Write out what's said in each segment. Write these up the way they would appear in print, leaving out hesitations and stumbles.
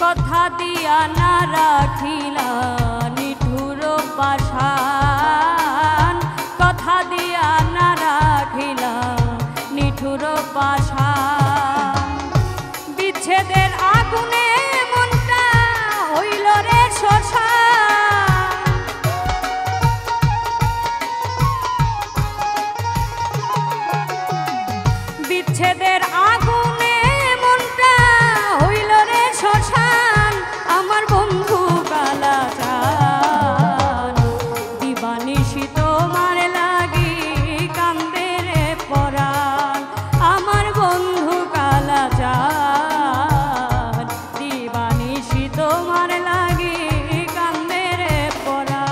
কথা দিয়া না রাখিলা নিঠুর পাষাণ, কথা দিয়া না রাখিলা নিঠুর পাষাণ। বিচ্ছেদের আগুনে মনটা হইল রে শ্মশান, বিচ্ছেদের আগুনে মনটা হইল রে শ্মশান। আমার বন্ধু কালাচান দিবানিশি তোমার লাগি কান্দে রে পরাণ। আমার বন্ধু কালাচান দিবানিশি তোমার লাগি কান্দে রে পরাণ।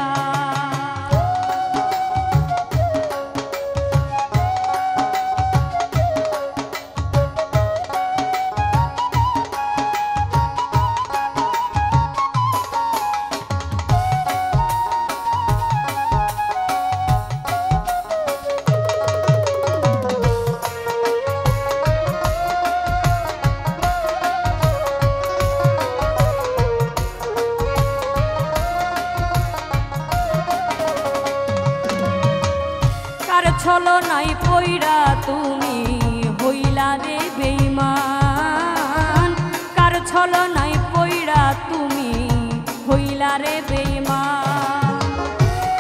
ছলনায় পইরা তুমি হইলা রে বেঈমান, কার ছলনায় পইরা তুমি হইলা রে বেঈমান।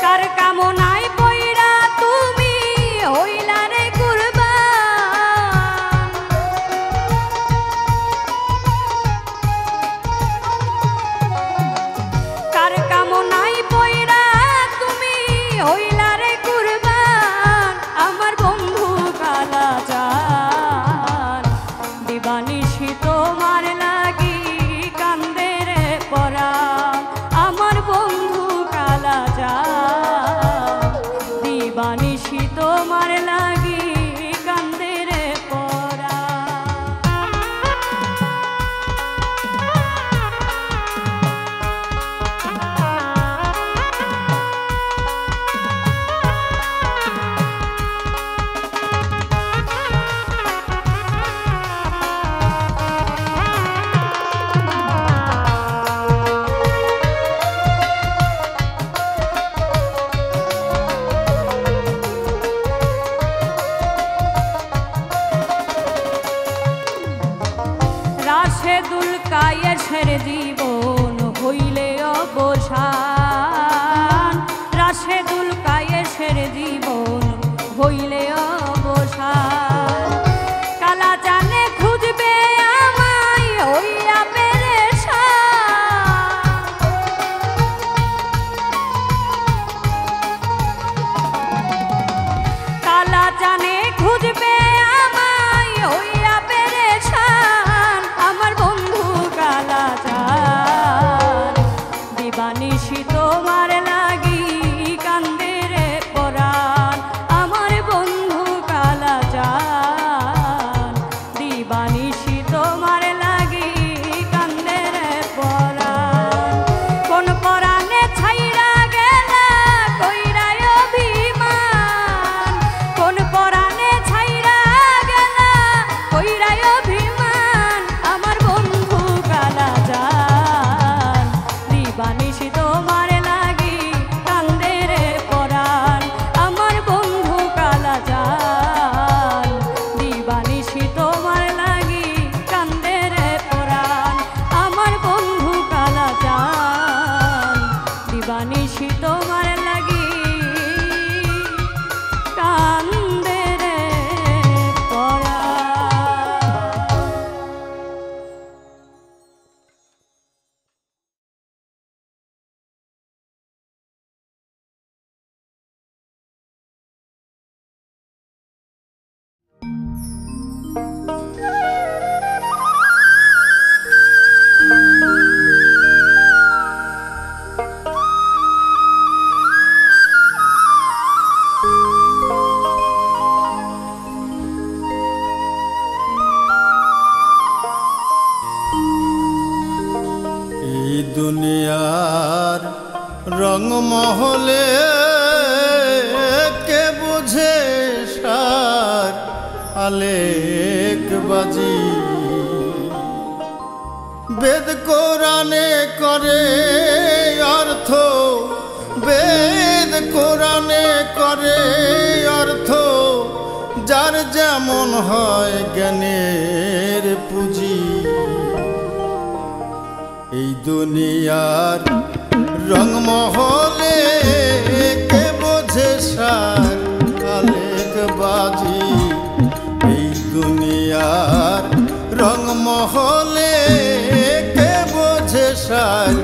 কার কামনায় পইরা তুমি হইলা রে কুরবান, কার কামনায় পইরা তুমি হইলা রে কুরবান। আমার বন্ধু কালাচান দিবানিশি তোমার লাগি কান্দে রে পরাণ। আমার বন্ধু কালাচান দিবানিশি তোমার লাগি কান্দে রে পরাণ। রাশেদুল কায়েসের জীবন হইলে অবসান, রাশেদুল কায়েসের জীবন হইলে অবসান। কালাচানে খুঁজবে আমায় হইয়া পেরেশান, নিশি তোমার লাগি কান্দে রে পরা। দুনিয়ার রংমহলে কে বুঝে সার আলেক বাজি বেদ কোরআনে করে অর্থ বেদ কোরআনে করে অর্থ যার যেমন হয় জ্ঞানের পুঁজি এই দুনিয়ার রংমহলে কে বোঝে সার আলেক বাজি এই দুনিয়ার রংমহলে কে বোঝে সার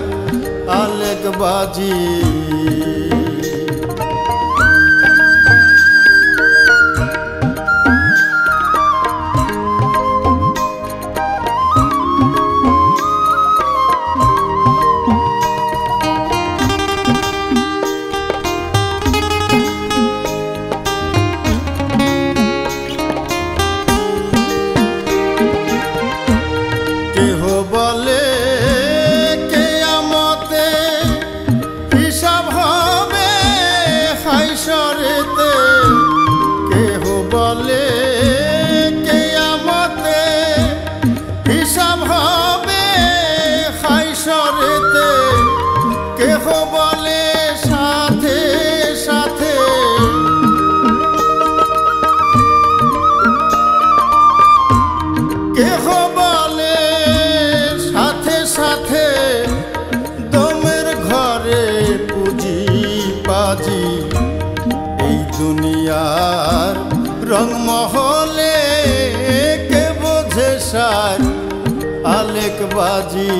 আলেক বাজি বলে কিয়ামতে হিসাব হবে হাইশরেতে কেহ বলে কিয়ামতে হিসাব হবে হাইশরেতে কেহ বলে সাথে সাথে কেহ বলে সাথে দমের ঘরে পুঁজি পাজি এই দুনিয়ার রংমহলে কে বোঝে সার আলেক বাজি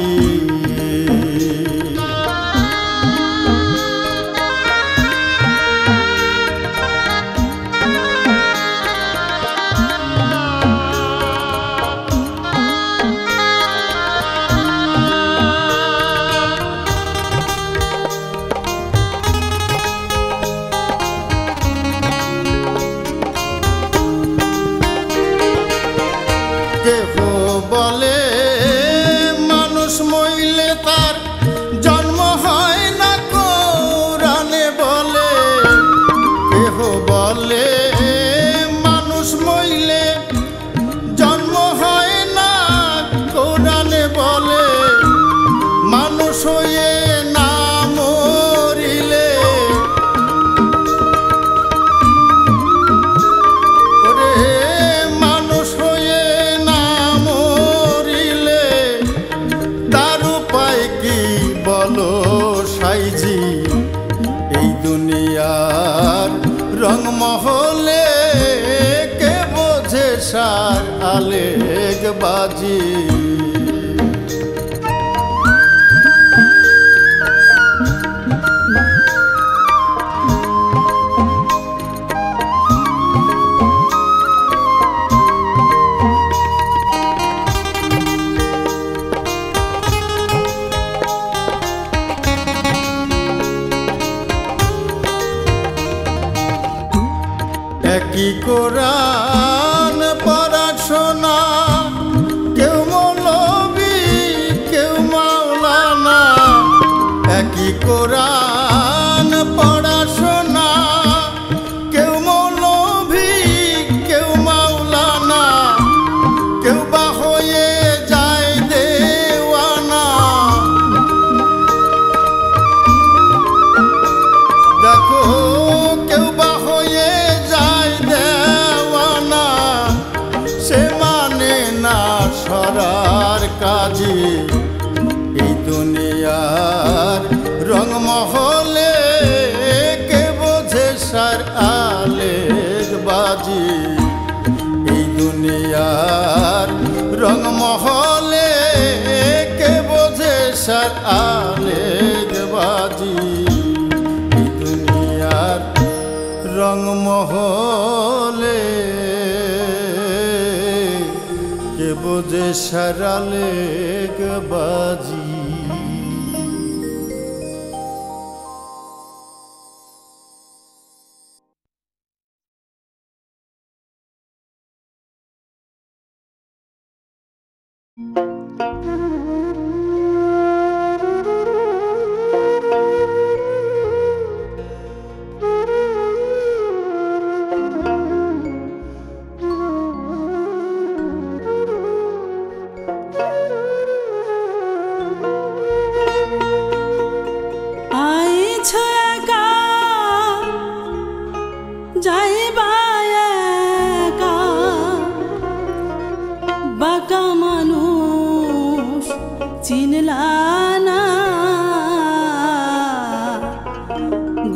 কেহ বলে মানুষ মইলে তার জন্ম হয় না কোরআনে বলে কেহ বলে মানুষ মইলে জন্ম হয় না কোরআনে বলে মানুষ হয়ে না মরিলে সাইজি এই দুনিয়ার রংমহলে কে বোঝে সার আলেক বাজি একই কোরআন পড়াশোনা কেউ মৌলবি কেউ মাওলানা একই কোরআন পড়াশোনা কেউ মৌলবি কেউ মাওলানা কেউ বা হয়ে যায় দেওয়ানা দেখো কেউ বা হয়ে সরার কাজী এই দুনিয়ার রংমহলে নেশার আলেক বাজি দুনিয়ার রংমহলে কে বোঝে সারালেক বাজি।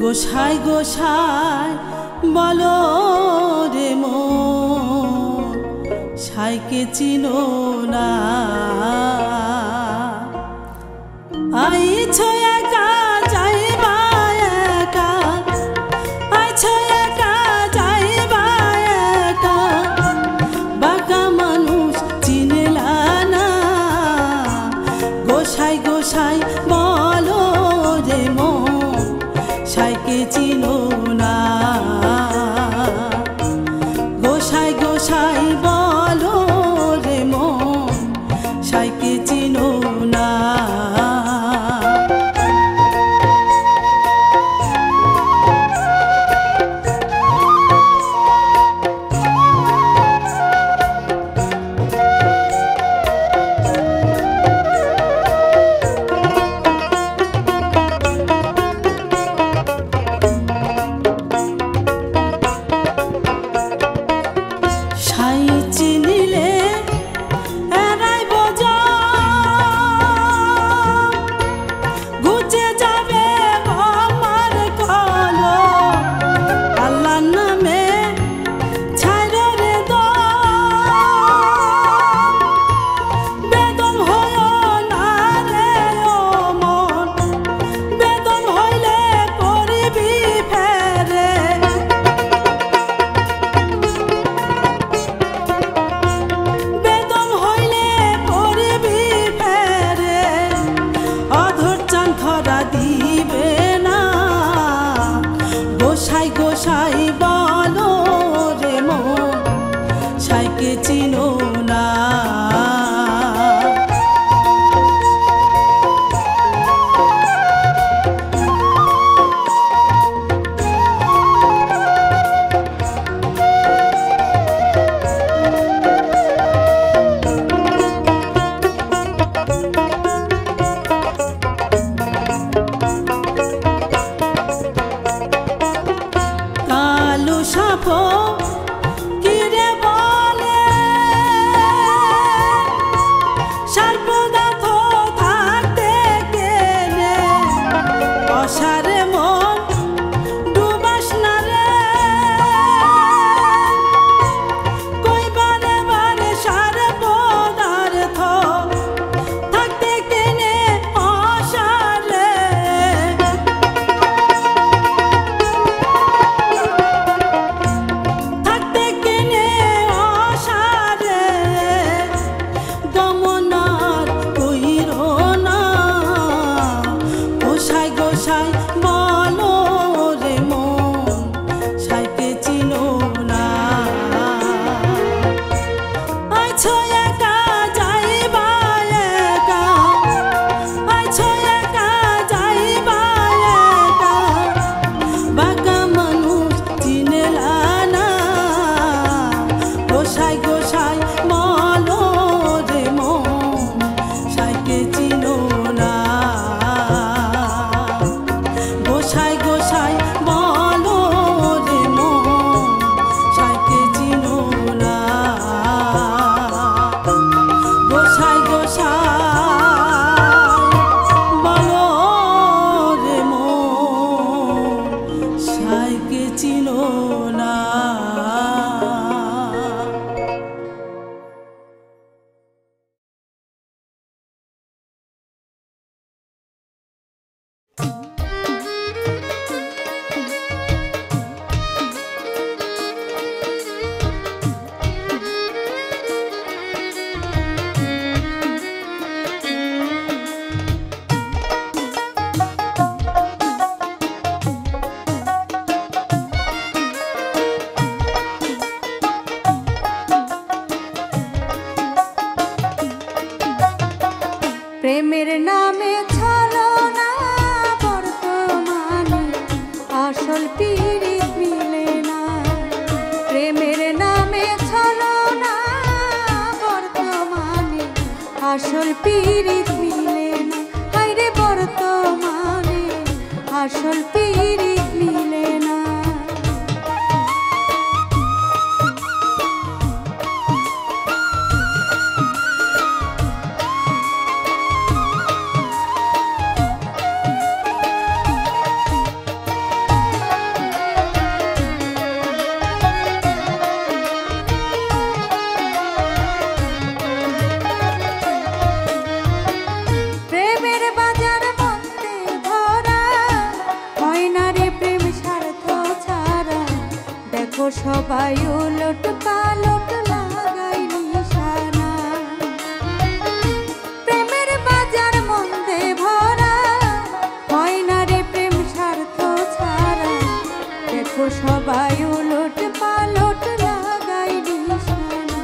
গোসাই গোসাই বলো রে মন সাইকে চিনো না। আইছো একা যাইবা একা, আইছো একা যাইবা একা, বাঁকা মানুষ চিনলা না। গোসাই গোসাই বলো রে মন সাইকে চিনো না। গোসাই গোসাই বলো রে মন সাইকে চিনো না। প্রেমের নামে ছলনা বর্তমানে আসল পীড়িত মিলে না। প্রেমের নামে ছলনা বর্তমানে আসল পীড়িত মিলে না। হায়রে বর্তমানে আসল পীড়িত মিলে না। সবাই উলট পালট লাগাই নিশানা। প্রেমের বাজার মন্দে ভরা, হয় না রে প্রেম স্বার্থ ছাড়া। দেখো সবাই উলট পালট লাগাই নিশানা।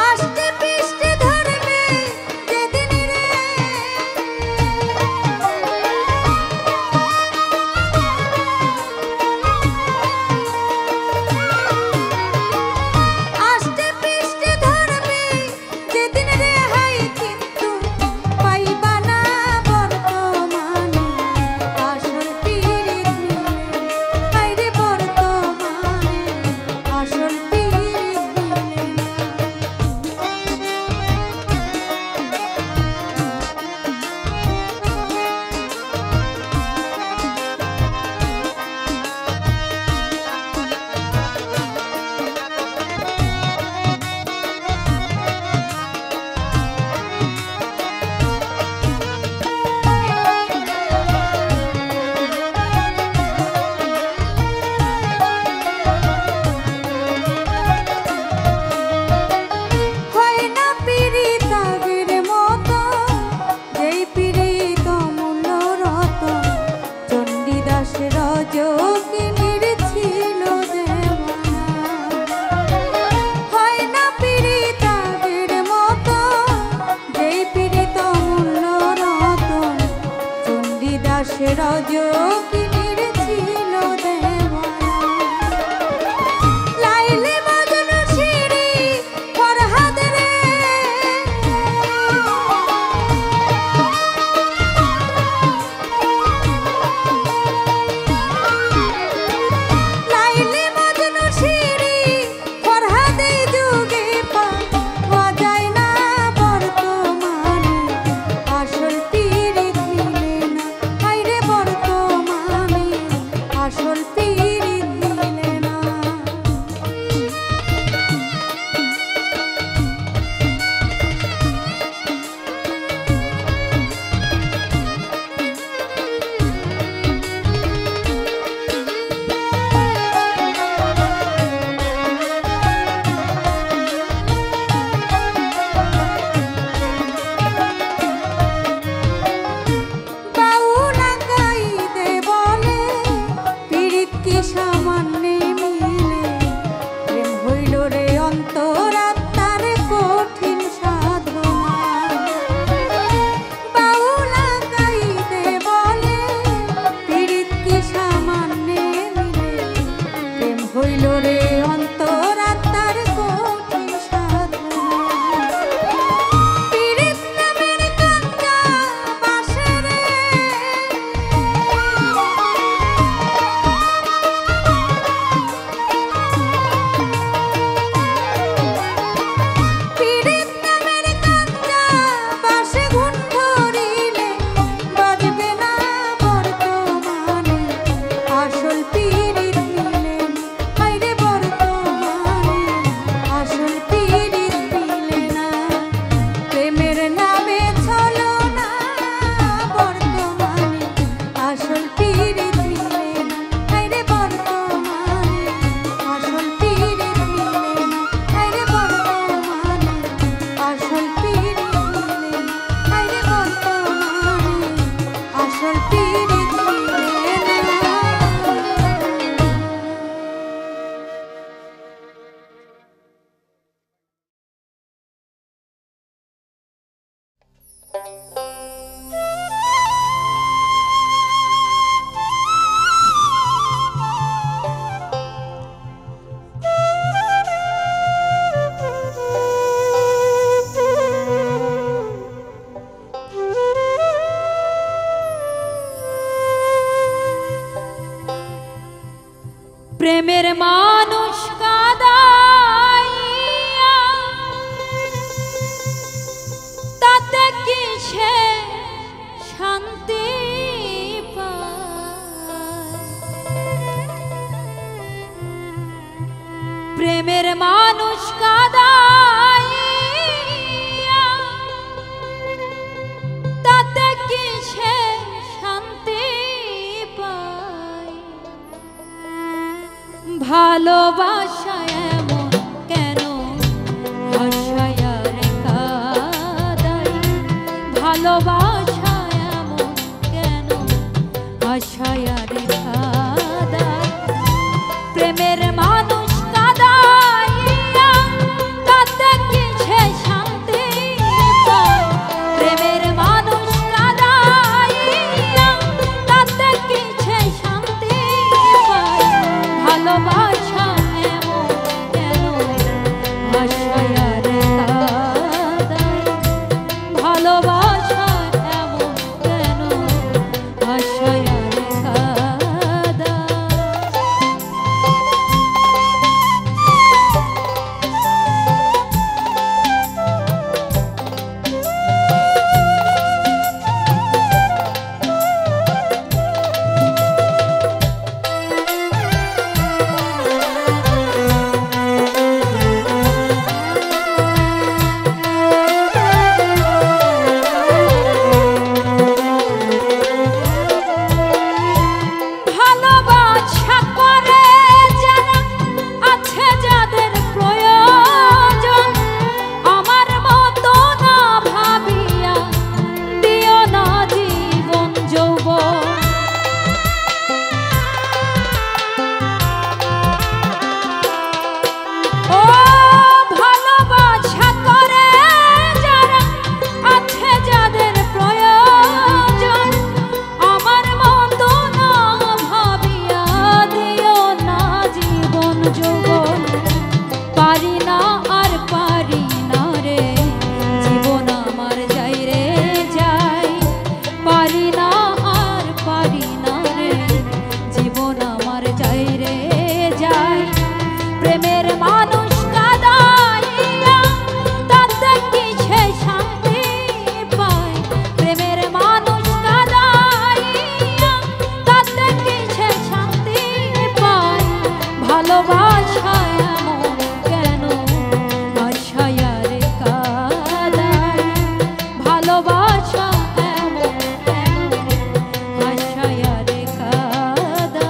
আস্তে পিষ্টে ধরবে যেদিন রে, রজকিনীর ছিল দেওয়ানা। লাইলি মজনু শিরি ফরহাদ রে, লাইলি মজনু শিরি ফরহাদে যুগে পাওয়া যায় না বর্তমানে আসল পীড়িত মিলে না। হায়রে বর্তমানে প্রেমের মানুষ কাদাইয়া তাতে কি সে শান্তি পায়? প্রেমের মানুষ কাদাইয়া তাতে কি সে শান্তি পায়? ভালোবাসা এমন কেন হাসায়া রে কাঁদাই? ভালোবাসা এমন কেন হাসায়া রে কাঁদাই? প্রেমের মানুষ কাঁদাইয়া তাতে কি সে শান্তি পায়? প্রেমের মানুষ কাঁদাইয়া তাতে কি সে শান্তি পায়? ভালোবাসা এমন কেন হাসায়া রে কাঁদাই? ভালোবাসা এমন কেন হাসায়া রে কাঁদাই? ভালোবাসা করে যারা আছে যাদের প্রয়োজন, আমার মতো না ভাবিয়া দিও না জীবন যৌবন। ও ভালোবাসা করে যারা আছে যাদের প্রয়োজন, আমার মতো না ভাবিয়া দিও না জীবন যৌবন। পারি না আর পারি না রে জীবন আমার যাই রে যাই। পারি না আর পারি না রে জীবন আমার যাই রে যাই। প্রেমের মানুষ কাঁদাইয়া তাতে কি সে শান্তি পায়? প্রেমের মানুষ কাঁদাইয়া তাতে কি সে শান্তি পায়? ভালোবাসা এমন কেন হাসায়া রে কাঁদাই? ভালোবাসা এমন কেন হাসায়া রে কাঁদাই?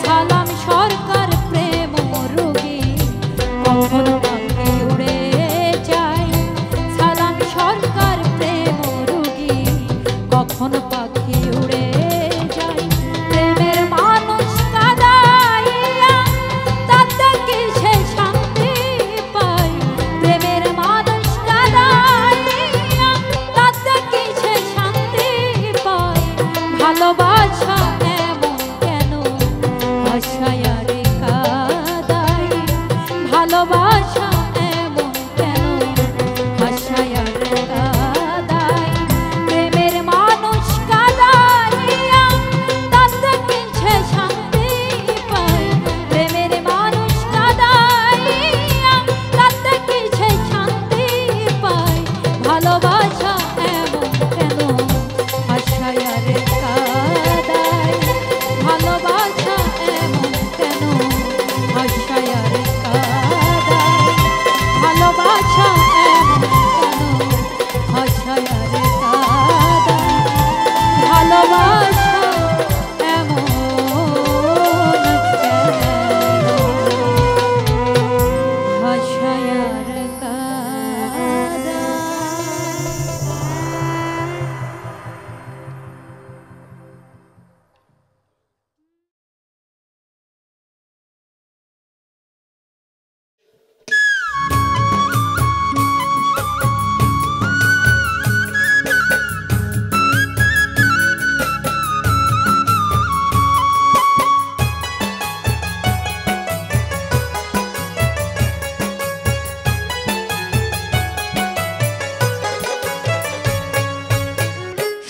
সালাম সরকার প্রেম রোগী কখন পাখি উড়ে যায় সালাম সরকার প্রেম রোগী কখন পাখি উড়ে যায় প্রেমের মানুষ কাঁদাইয়া তাতে কি সে শান্তি পায় প্রেমের মানুষ কাঁদাইয়া তাতে কি সে শান্তি পায় ভালোবাসা এমন কেন ভাষায় রে কাঁদাই ভালোবাসা এমন কেন ভাষায় রে কাঁদাই প্রেমের মানুষ কাঁদাইয়া তাতে কি সে শান্তি পায় প্রেমের মানুষ কাঁদাইয়া তাতে কি সে শান্তি পায় ভালোবাসা এমন কেন ভাষায় রে কাঁদাই ভালোবাসা এমন কেন ভাষায় রে কাঁদাই ভালোবাসা এমন কেন ভাষায় রে কাঁদাই ভালোবাসা এমন কেন ভাষায় রে কাঁদাই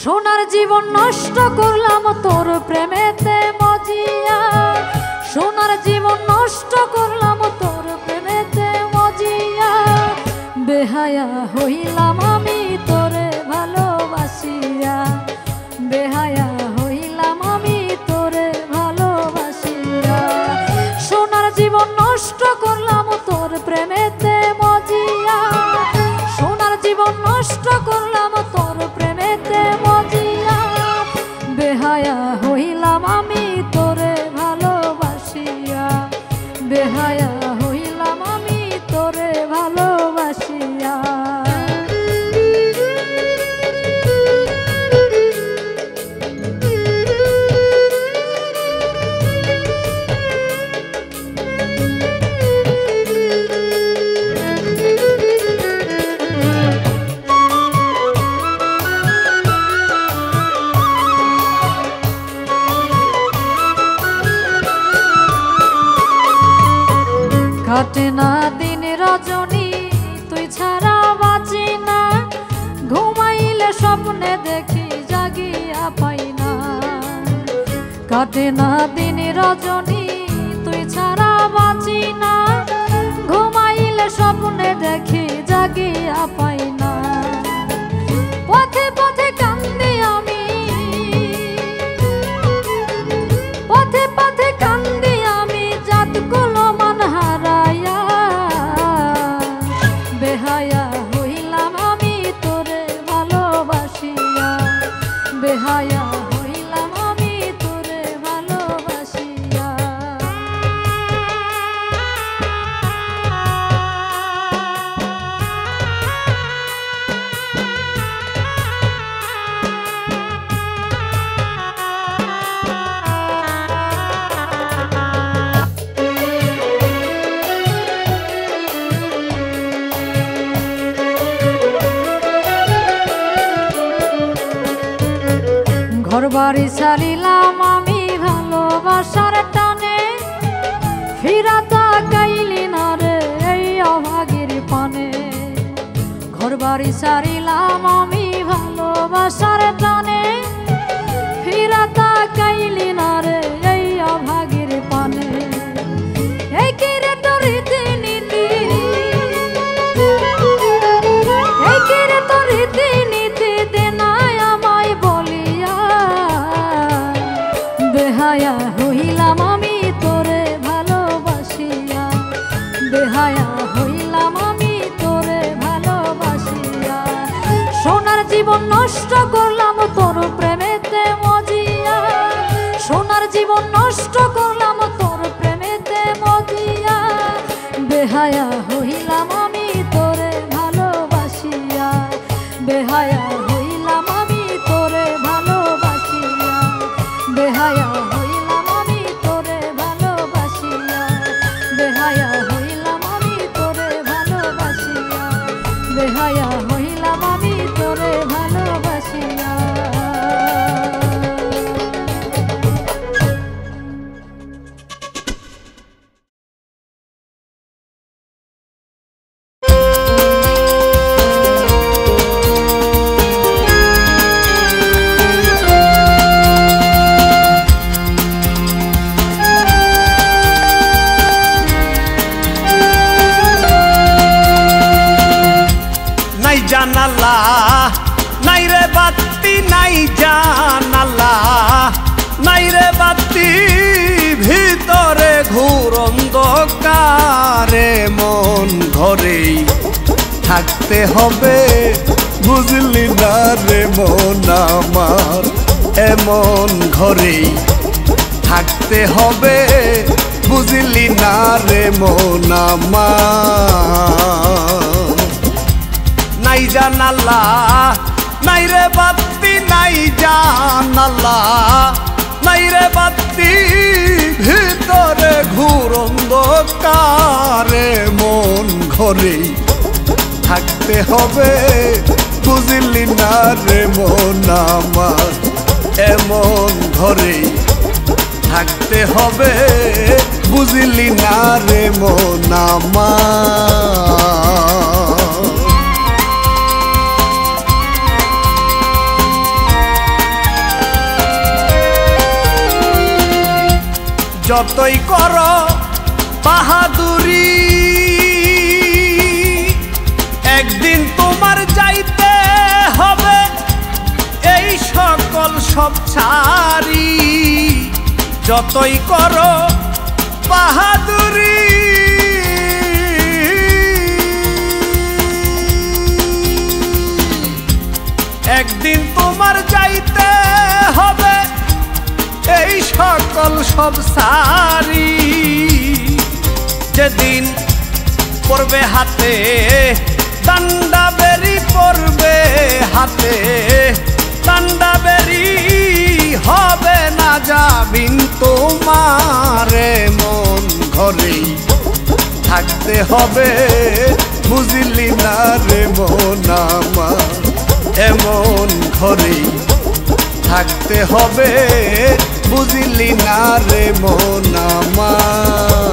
সোনার জীবন নষ্ট করলাম তোর প্রেমেতে মজিয়া সোনার জীবন নষ্ট করলাম তোর প্রেমেতে মজিয়া বেহায়া হইলাম আমি তোরে ভালোবাসিয়া বেহায়া হইলাম আমি তোরে ভালোবাসিয়া সোনার জীবন নষ্ট করলাম তোর প্রেমেতে মজিয়া সোনার জীবন নষ্ট করলাম তোর প্রেমেতে মজিয়া বেহায়া হইলাম আমি তোরে ভালোবাসিয়া বেহায়া হইলাম আমি তোরে ভালোবাসিয়া কাটে না দিন রজনী তুই ছাড়া বাঁচি না ঘুমাইলে স্বপ্নে দেখি জাগিয়া পাই না কাটে না দিন রজনী তুই ছাড়া বাঁচি না ঘুমাইলে স্বপ্নে দেখি জাগিয়া পাই না পথে পথে কান্দি আমি পথে পথে কান্দি আমি জাত গুলো মান হারায়া বেহায়া হইলাম আমি তোরে ভালোবাসিয়া বেহায়া হইলাম আমি তোরে ভালোবাসিয়া ঘরবাড়ি ছাড়িলাম আমি ভালোবাসার টানে ফিরা তাকাইলি না রে এই অভাগীর পানে ঘরবাড়ি ছাড়িলাম আমি ভালোবাসার টানে ফিরা তাকাইলি না রে এই অভাগীর পানে এই কি রে তোর রীতিনীতি এই কি রে তোর রীতিনীতি দেনায় আমায় বলিয়া বেহায়া হইলাম আমি তোরে ভালোবাসিয়া বেহায়া হইলাম আমি তোরে ভালোবাসিয়া সোনার জীবন নষ্ট করলাম তোর প্রেমেতে মজিয়া সোনার জীবন নষ্ট নষ্ট করলাম তোর প্রেমেতে মজিয়া, বেহায়া হইলাম আমি তোরে ভালোবাসিয়া, বেহায়া হইলাম আমি তোরে ভালোবাসিয়া, বেহায়া হইলাম আমি তোরে ভালোবাসিয়া, বেহায়া হইলাম আমি তোরে ভালোবাসিয়া, বেহায়া হইলাম আমি তোরে ভালোবাসিয়া। জানালা নাই রে বাতি নাই জানালা নাই রে বাতি ভিতরে ঘোর অন্ধকারে মন ঘরেই থাকতে হবে বুঝলি না রে মন আমার এমন ঘরেই থাকতে হবে বুঝলি না রে মন আমার নাই জানালা নাই রে বাতি নাই জানালা নাই রে বাতি ভিতরে ঘোর অন্ধকারে মন ঘরেই থাকতে হবে বুঝলি না রে মন আমার এমন ঘরেই থাকতে হবে বুঝলি না রে মন আমার। যতই করো বাহাদুরি একদিন তোমার যাইতে হবে এই সকল সব ছাড়ি, যতই করো বাহাদুরি একদিন তোমার যাইতে হবে এই সকল সব সারি। যেদিন পড়বে হাতে ডান্ডা বেরি পড়বে হাতে ডান্ডা বেরি হবে না যাবিন তোমারে মন ঘরেই থাকতে হবে বুঝলি না রে মন আমার এমন ঘরেই থাকতে হবে বুঝলি না রে মন আমার।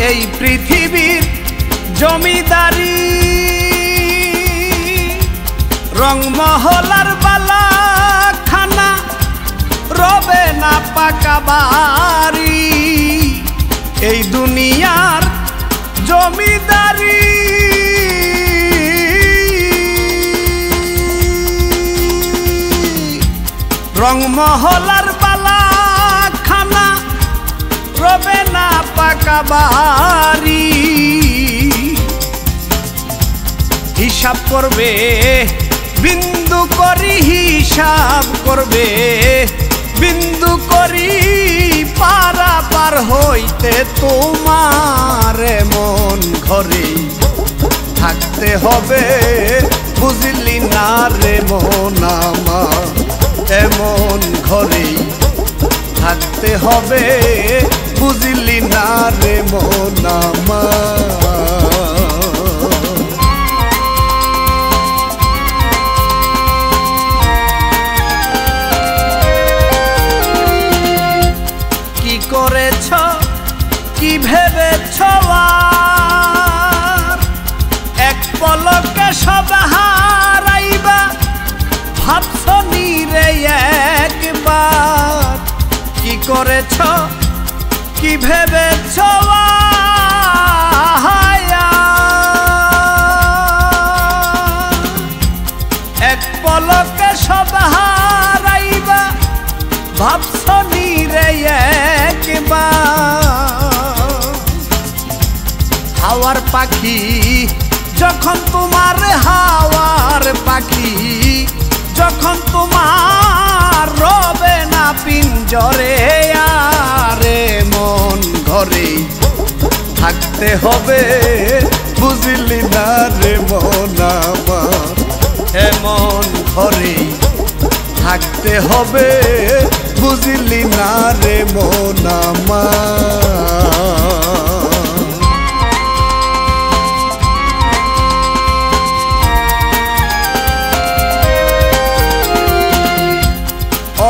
এই পৃথিবীর জমিদারি রংমহলার বালা খানা রবে না পাকা বাড়ি, এই দুনিয়ার জমিদারি রংমহলার বালা খানা রবে না পাকা বাড়ি। হিসাব করবে বিন্দু করি হিসাব করবে বিন্দু করি পারা পার হইতে তোমার মন ঘরেই থাকতে হবে বুঝলি না রে মন আমার এমন ঘরেই থাকতে হবে বুঝলি না রে মন আমার। কি করেছ কি ভেবেছ এক পলকে সব হারাইবা ভাবছ নিরে একবার। কি করেছ কি ভেবেছ এক পলকে সব হারাইবা ভাবছ নিরে একবার। হাওয়ার পাখি যখন তোমার হাওয়ার পাখি, যখন তোমার রবে না পিঞ্জরে, আরে মন ঘরে থাকতে হবে, বুঝলি না রে মন আমার, এমন ঘরে থাকতে হবে, বুঝলি না রে মন আমার।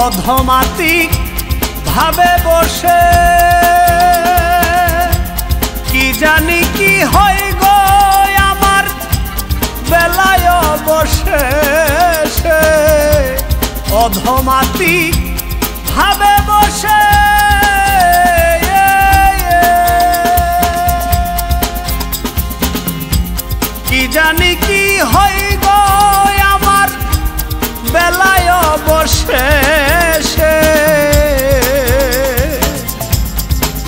অধমাতিক ভাবে বসে কি জানি কি হয় গো আমার বেলায় বসে, অধমাতিক ভাবে বসে কি জানি কি হয় গো আমার বেলায় বসে,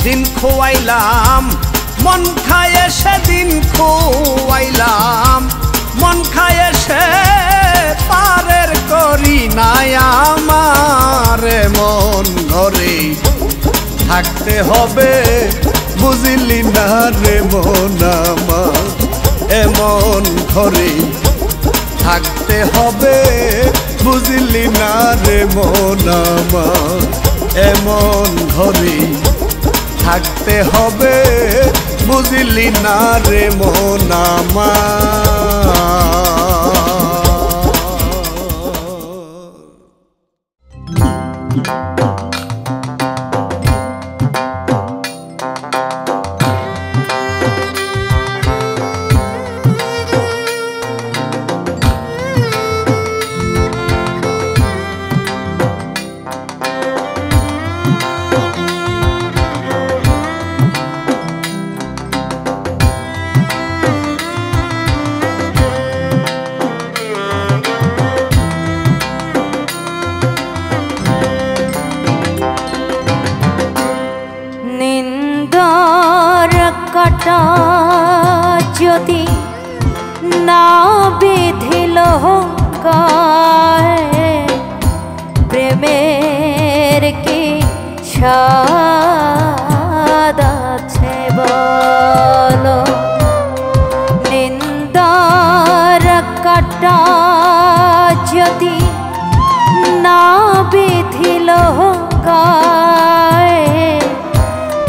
দিন খোয়াইলাম মন খায় সেদিন খোয়াইলাম মন খায় সে পারের করি নাই আমার, মন ঘরে থাকতে হবে, বুঝলি না রে মন আমার, এমন ঘরে থাকতে হবে, বুঝলি না রে মন আমার, এমন ঘরে থাকতে হবে, বুঝলি না রে মন আমার। যদি না বিধিল গায়ে, প্রেমের কি স্বাদ আছে বলো, নিন্দার কাটা যদি না বিধিল গায়ে,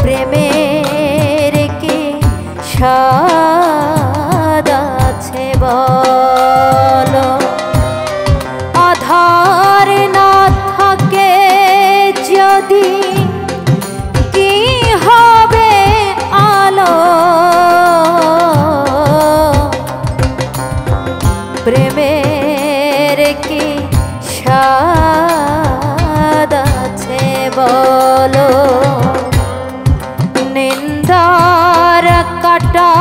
প্রেমের কি স্বাদ আছে বলো, আধার না থাকে যদি কি হবে আলো, প্রেমের কি স্বাদ আছে বলো, নিন্দার কাটা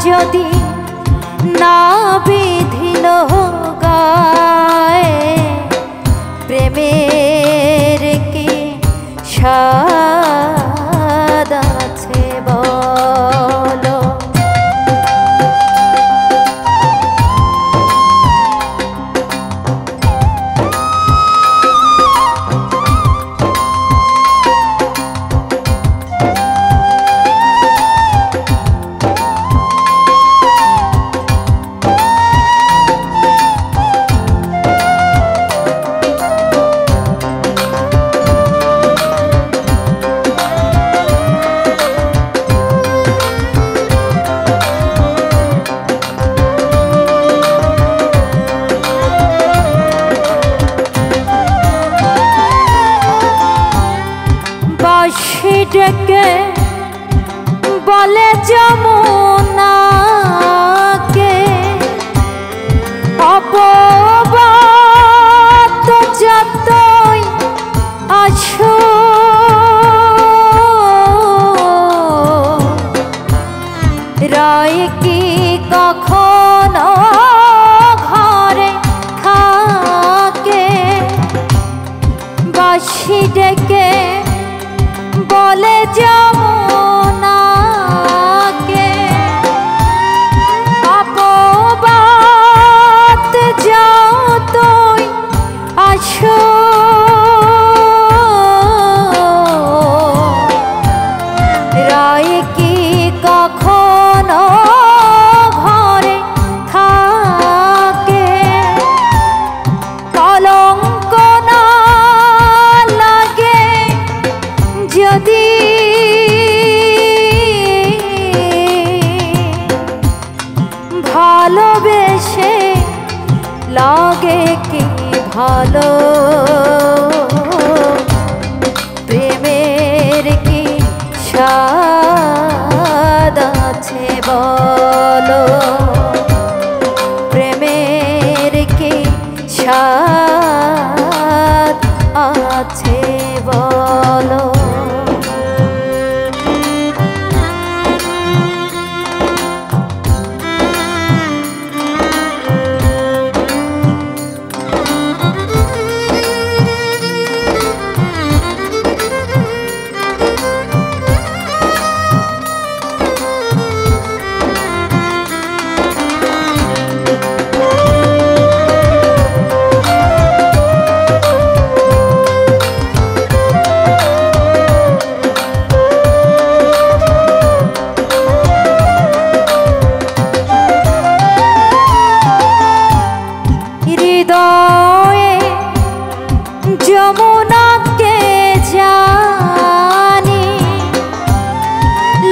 যদি না বিধিল গায়ে, প্রেমের কি স্বাদ আছে বলো। বাঁশি ডেকে বলে যমুনাকে, অপবাদ যতই আছো রায় কি কখনো ঘরে থাকে, বাঁশি ডেকে বলে যমুনাকে, ভালোবেসে লাগে কি ভালো, প্রেমের কি স্বাদ আছে বলো, প্রেমের কি স্বাদ আছে বলো। হৃদয়ে যমুনাকে জানি,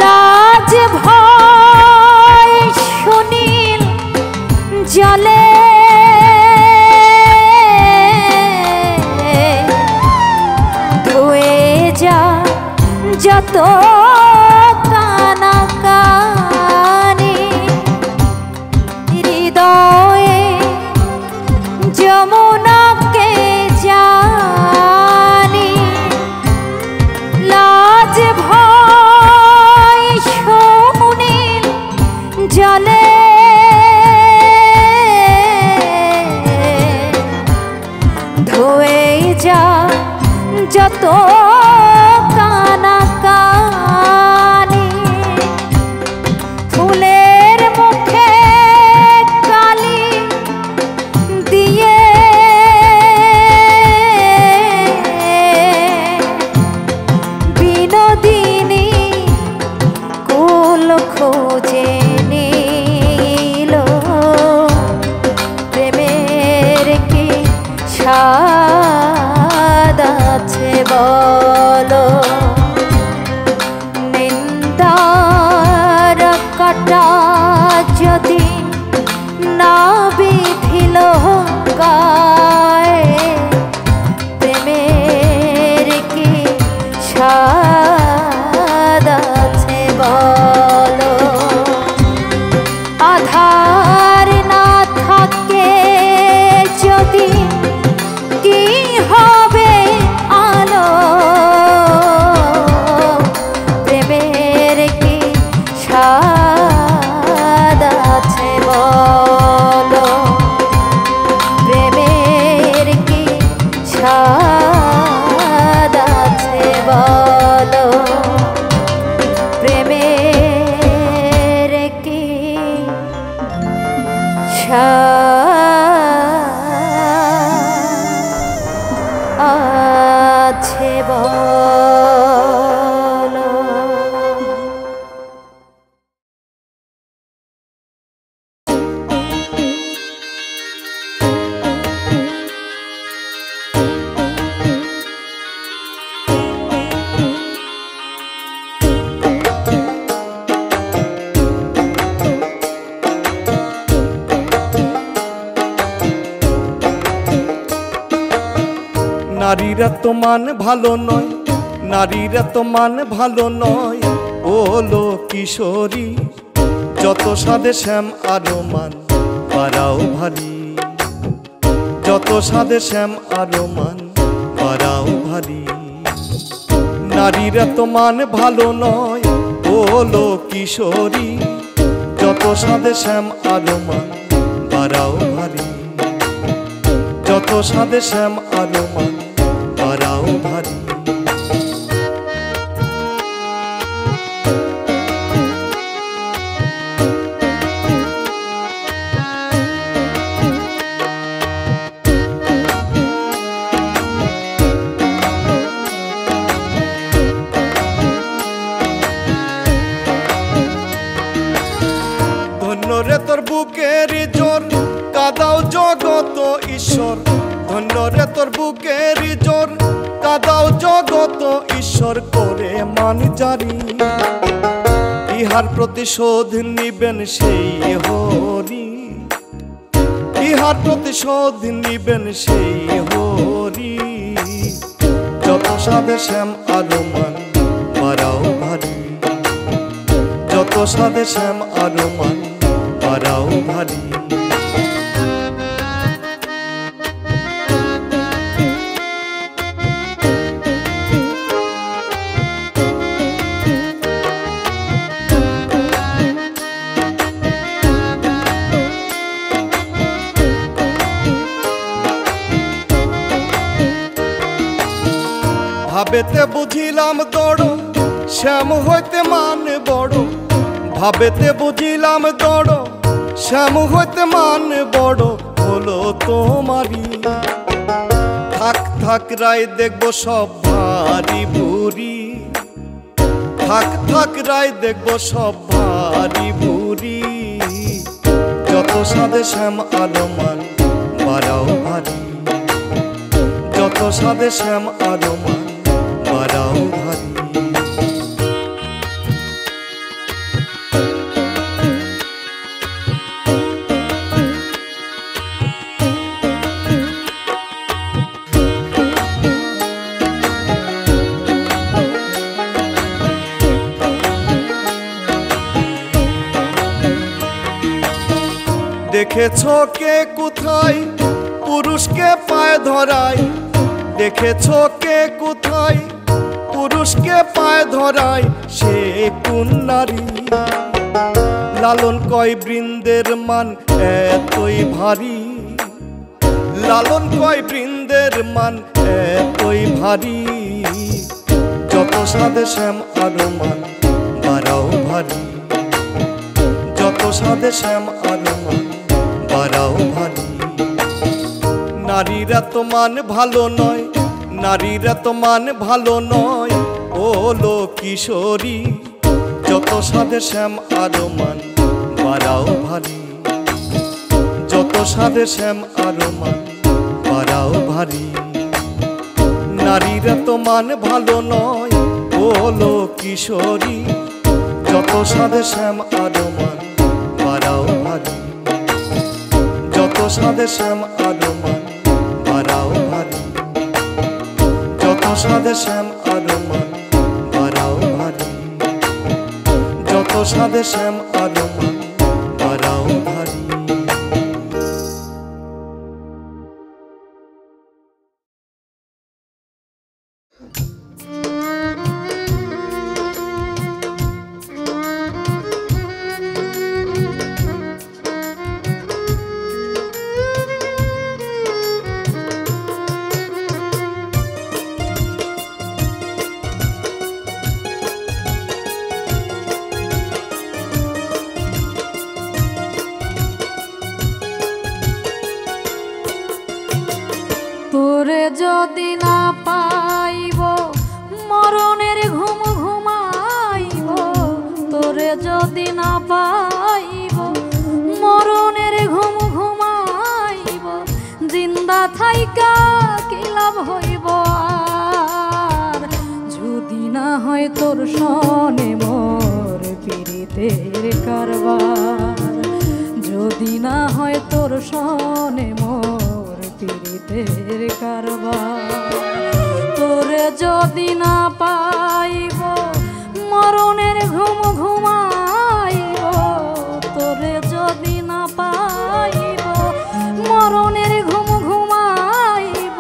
লাজ ভয় সুনীল জলে, ধুয়ে যা যত কানাকানি, হৃদয়ে যমুনাকে জানি, লাজ ভয় সুনীল জলে, ধুয়ে যা যত কানাকানি, ফুলের মুখে কালি দিয়ে বিনোদিনী কুল খোঁজে নিল, প্রেমের কি স্বাদ আছে বলো, নিন্দার কাটা যদি না বিধিল গায়ে, প্রেমের কি স্বাদ আছে বলো, আধার না থাকে যদি কি হবে আলো, প্রেমের কি স্বাদ আছে বলো, প্রেমের কি স্বাদ আছে বলো, প্রেমের কি স্বাদ আছে বলো। নারীর এত মান ভালো নয়, নারীর এত মান ভালো নয়, ওলো কিশোরী, যত সাদে শ্যাম আরো মান পারাও ভারী, যত সাদে শ্যাম আরো মান পারাও ভারী। নারীর এত মান ভালো নয়, ওলো কিশোরী, যত সাদে শ্যাম আরো মান পারাও ভারী, যত সাদে শ্যাম আরো মান পারাও ভারী। ধন্য রে তোর বুকের জোর, কাদাও জগত ঈশ্বর, ধন্য রে তোর বুকের জোর, কাদাও জগত ঈশ্বর করে মান জারি। ইহার প্রতিশোধ নিবেন সেই হরি, ইহার প্রতিশোধ নিবেন সেই হরি। যত সাধে শ্যাম আরো মান বাড়াও ভারী, যত সাধে শ্যাম আরো মান বাড়াও ভারী। ভাবেতে বুঝিলাম দড় শ্যাম হইতে মান বড়, ভাবেতে বুঝিলাম দড় শ্যাম হইতে মান বড় হলো তোমারি। থাক থাক রায় দেখবো সব ভারী বুড়ি, থাক থাক রায় দেখবো সব ভারী বুড়ি। যত সাধে শ্যাম আরো মান বাড়াও ভারী, যত সাধে শ্যাম আরো মান বাড়াও ভারী। দেখেছো কে কোথায় পুরুষকে পায়ে ধরায়, দেখেছো কে কোথায় পুরুষকে পায়ে ধরায়, সে কোন নারী? লালন কয় বৃন্দের মান এতই ভারী, লালন কয় বৃন্দের মান এতই ভারী। যত সাধে শ্যাম আরো মান বাড়াও ভারী, যত সাধে শ্যাম আরো মান বাড়াও ভারী। নারীরা তো মান ভালো নয়, নারীরা তো মান ভালো নয়, ও লো কিশোরী। যত সাধে শ্যাম আরো মান বাড়াও ভারী, যত সাধে শ্যাম আরো মান বাড়াও ভারী। নারীরা তো মান ভালো নয়, ও লো কিশোরী। যত সাধে শ্যাম আরো মান বাড়াও ভারী, যত সাধে শ্যাম আরো মান বাড়াও ভারী, যত সাধে শ্যাম আরো মান বাড়াও ভারী, যত সাধে শ্যাম আরো মান বাড়াও ভারী। তোরে যদি না পাইব মরণের ঘুম ঘুমাইব, তোরে যদি না পাইব মরণের ঘুম ঘুমাইব, জিন্দা থাইকা কি লাভ হইব আর, যদি না হয় তোর সনে মোর পীড়িতের কারবার, যদি না হয় তোর সনে মোর পীড়িতের কারবার। তোরে যদি না পাইব মরণের ঘুম ঘুমাইব, তোরে যদি না পাইব মরণের ঘুম ঘুমাইব,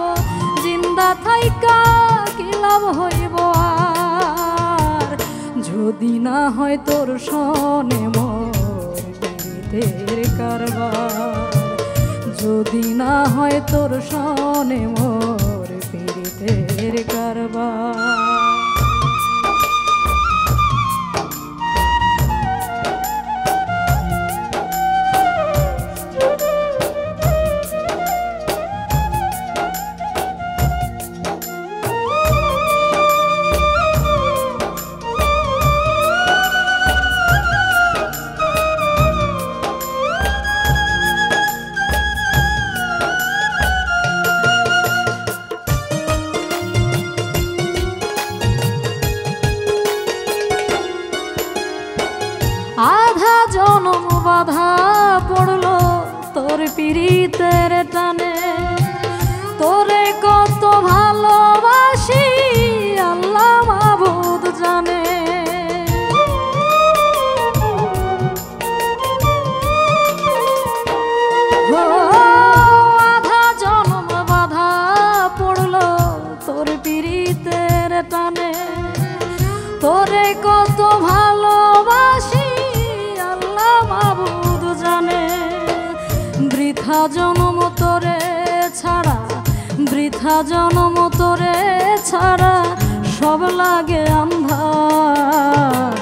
জিন্দা থাইকা কি লাভ হইব আর, যদি না হয় তোর সনে মোর পীড়িতের কারবার, যদি না হয় তোর সনে মোর পীড়িতের কারবার। পিরিতের টানে তোরে কত ভালোবাসি আল্লাহ মাবুদ জানে। আধা জন্ম বাধা পড়লো তোর পিরিতের টানে তোরে কত ভালোবাসি আল্লাহ মাবুদ জানে। বৃথা জন্ম তোরে ছাড়া বৃথা জন্ম তোরে ছাড়া সব লাগে আন্ধার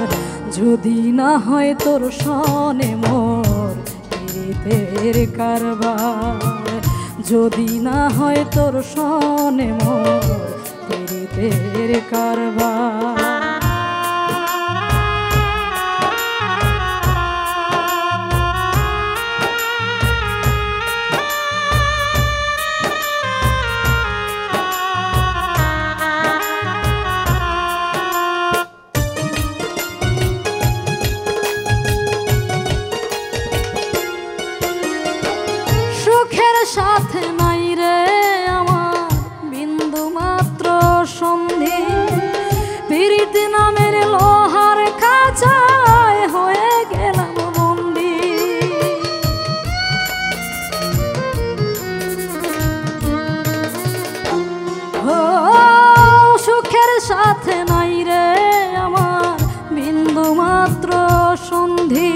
যদি না হয় তোর সনে মোর পিরিতের কারবার যদি না হয় তোর সনে মোর পিরিতের কারবার। সাথে নাই রে আমার বিন্দু মাত্র সন্ধি পিরিতি নামের লোহার খাঁচায় হয়ে গেলাম বন্দি। সুখের সাথে নাই রে আমার বিন্দু মাত্র সন্ধি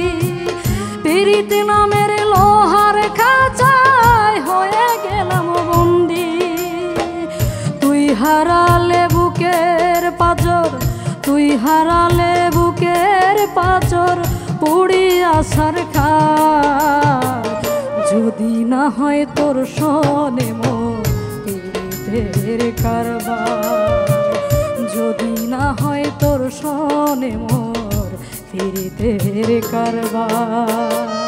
পিরিতি নামের লোহার খাঁচায় হয়ে গেলাম বন্দি। তুই হারালে বুকের পাঁজর তুই হারালে বুকের পাঁজর পুড়িয়া সারখার যদি না হয় তোর সনে মোর পিরিতের কারবার যদি না হয় তোর সনে মোর পিরিতের কারবার।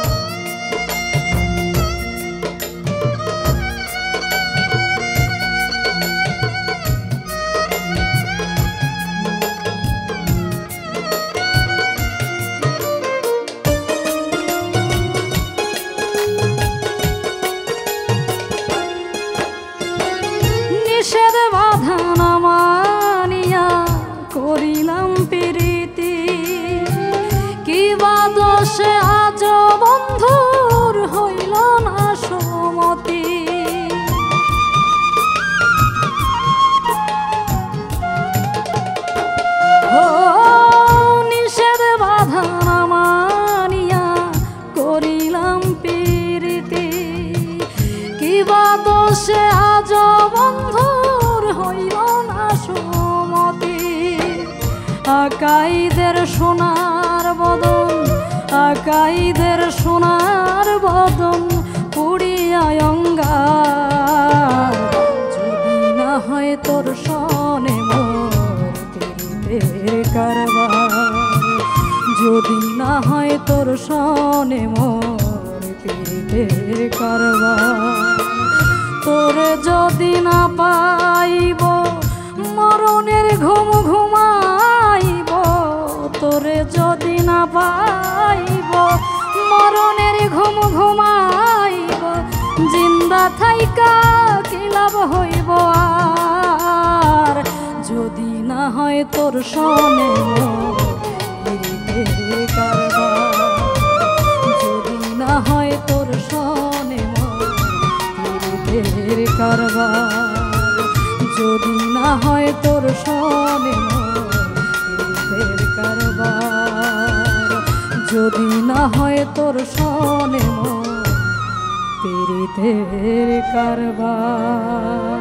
নিষেধ বাধা না মানিয়া করিলাম প্রীতি কি বা দোষে আজ বন্ধুর হইল না সমতি। নিষেধ বাধা না মানিয়া করিলাম প্রীতি কি বা দোষে আজ বন্ধুর হইল না সমতি। আকাইদের সোনার বদন আকাইদের সোনার বদন পুড়িয়া অঙ্গার যদি না হয় তোর সনে মোর পিরিতের কারবার যদি না হয় তোর সনে মোর পিরিতের কারবার। তোরে যদি না পাইব মরণের ঘুম ঘুমাইব তোরে যদি না পাইব মরণের ঘুম ঘুমাইব জিন্দা থাইকা কি লাভ হইব আর যদি না হয় তোর সনে মোর পিরিতের কারবার যদি না হয় তোর সনে মোর পিরিতের কারবার যদি না হয় তোর সনে মোর পিরিতের কারবার যদি না হয় তোর সনে মোর পিরিতের কারবার।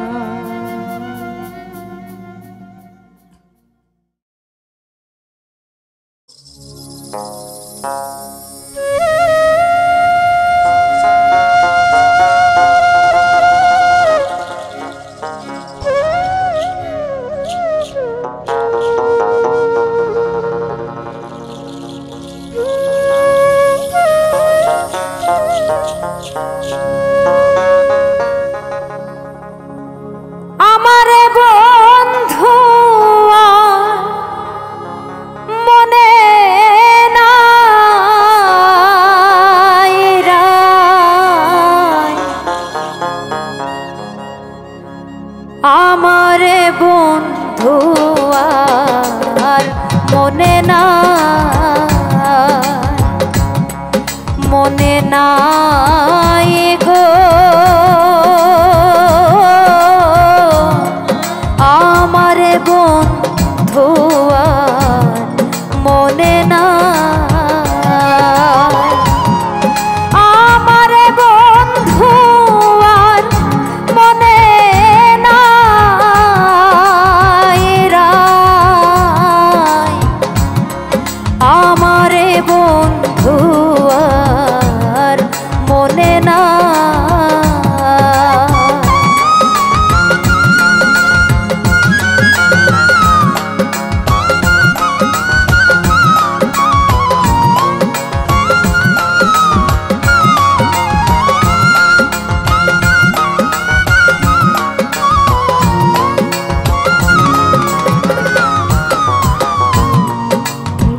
নাই গো আমারে বন্ধু আর মনে নাই আমারে বন্ধু আর মনে নাই রায় আমারে বন্ধু আর মনে নাই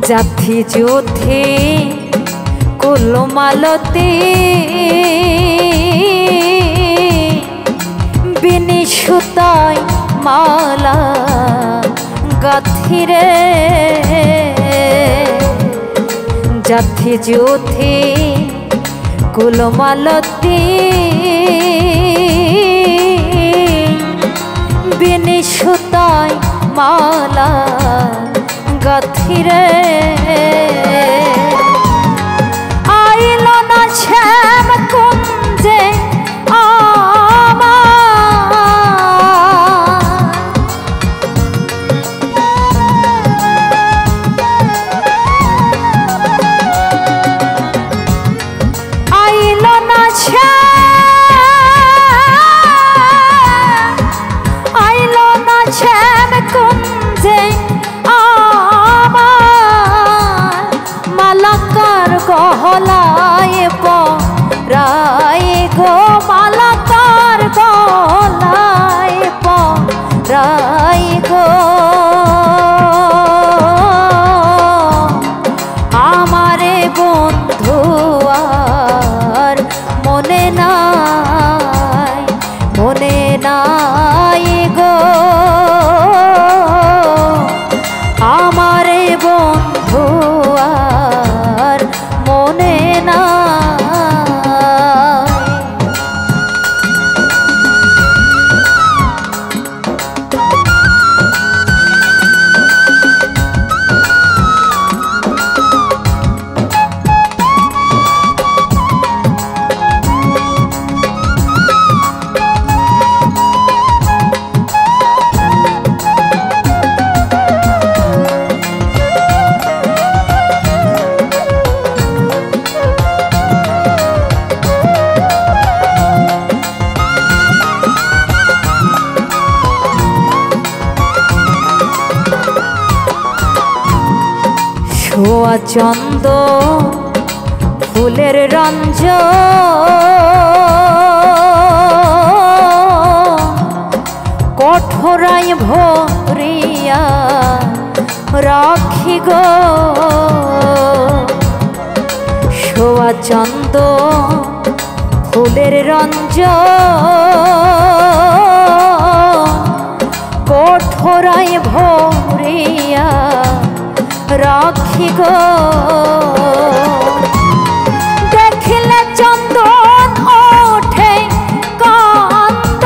জাথি যুদ্ধে কুলমালতি বিনি সুতায় মালা গাথিরে জাথি যুদ্ধে কুলমালতি বিনি সুতায় মালা গাথিরে আইল না শ্যাম কুঞ্জে আইল না শ্যাম কুঞ্জে মালাকার গহলায় পরায় গো মালাকার গহলায় পরায় গো আমারে বন্ধু আর মনে নাই গো আমারে বন্ধু আর মনে নাই ছোয়া চন্দ ফুলের রঞ্জ কঠোরাই ভরিয়া রাখি গো ছোয়া চন্দ ফুলের রঞ্জ কঠোরাই ভরিয়া রাখি গো দেখিলে চন্দন ওঠে কান্দ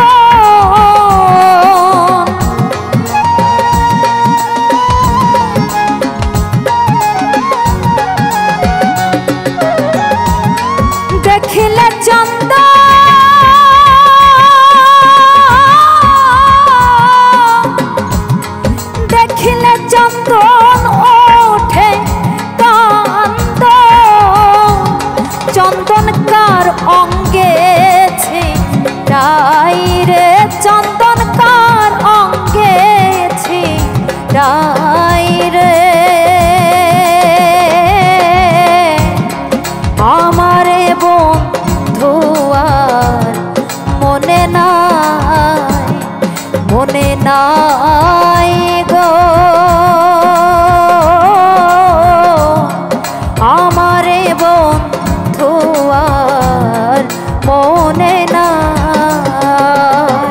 দেখিলে চন্দন দেখিলে চন্দন ওঠে কান্দ চন্দনকার অঙ্গে ছিটাই রে চন্দনকার অঙ্গে ছিটাই রে আমারে বন্ধু আর মনে নাই গো আমারে বন্ধু আর মনে নাই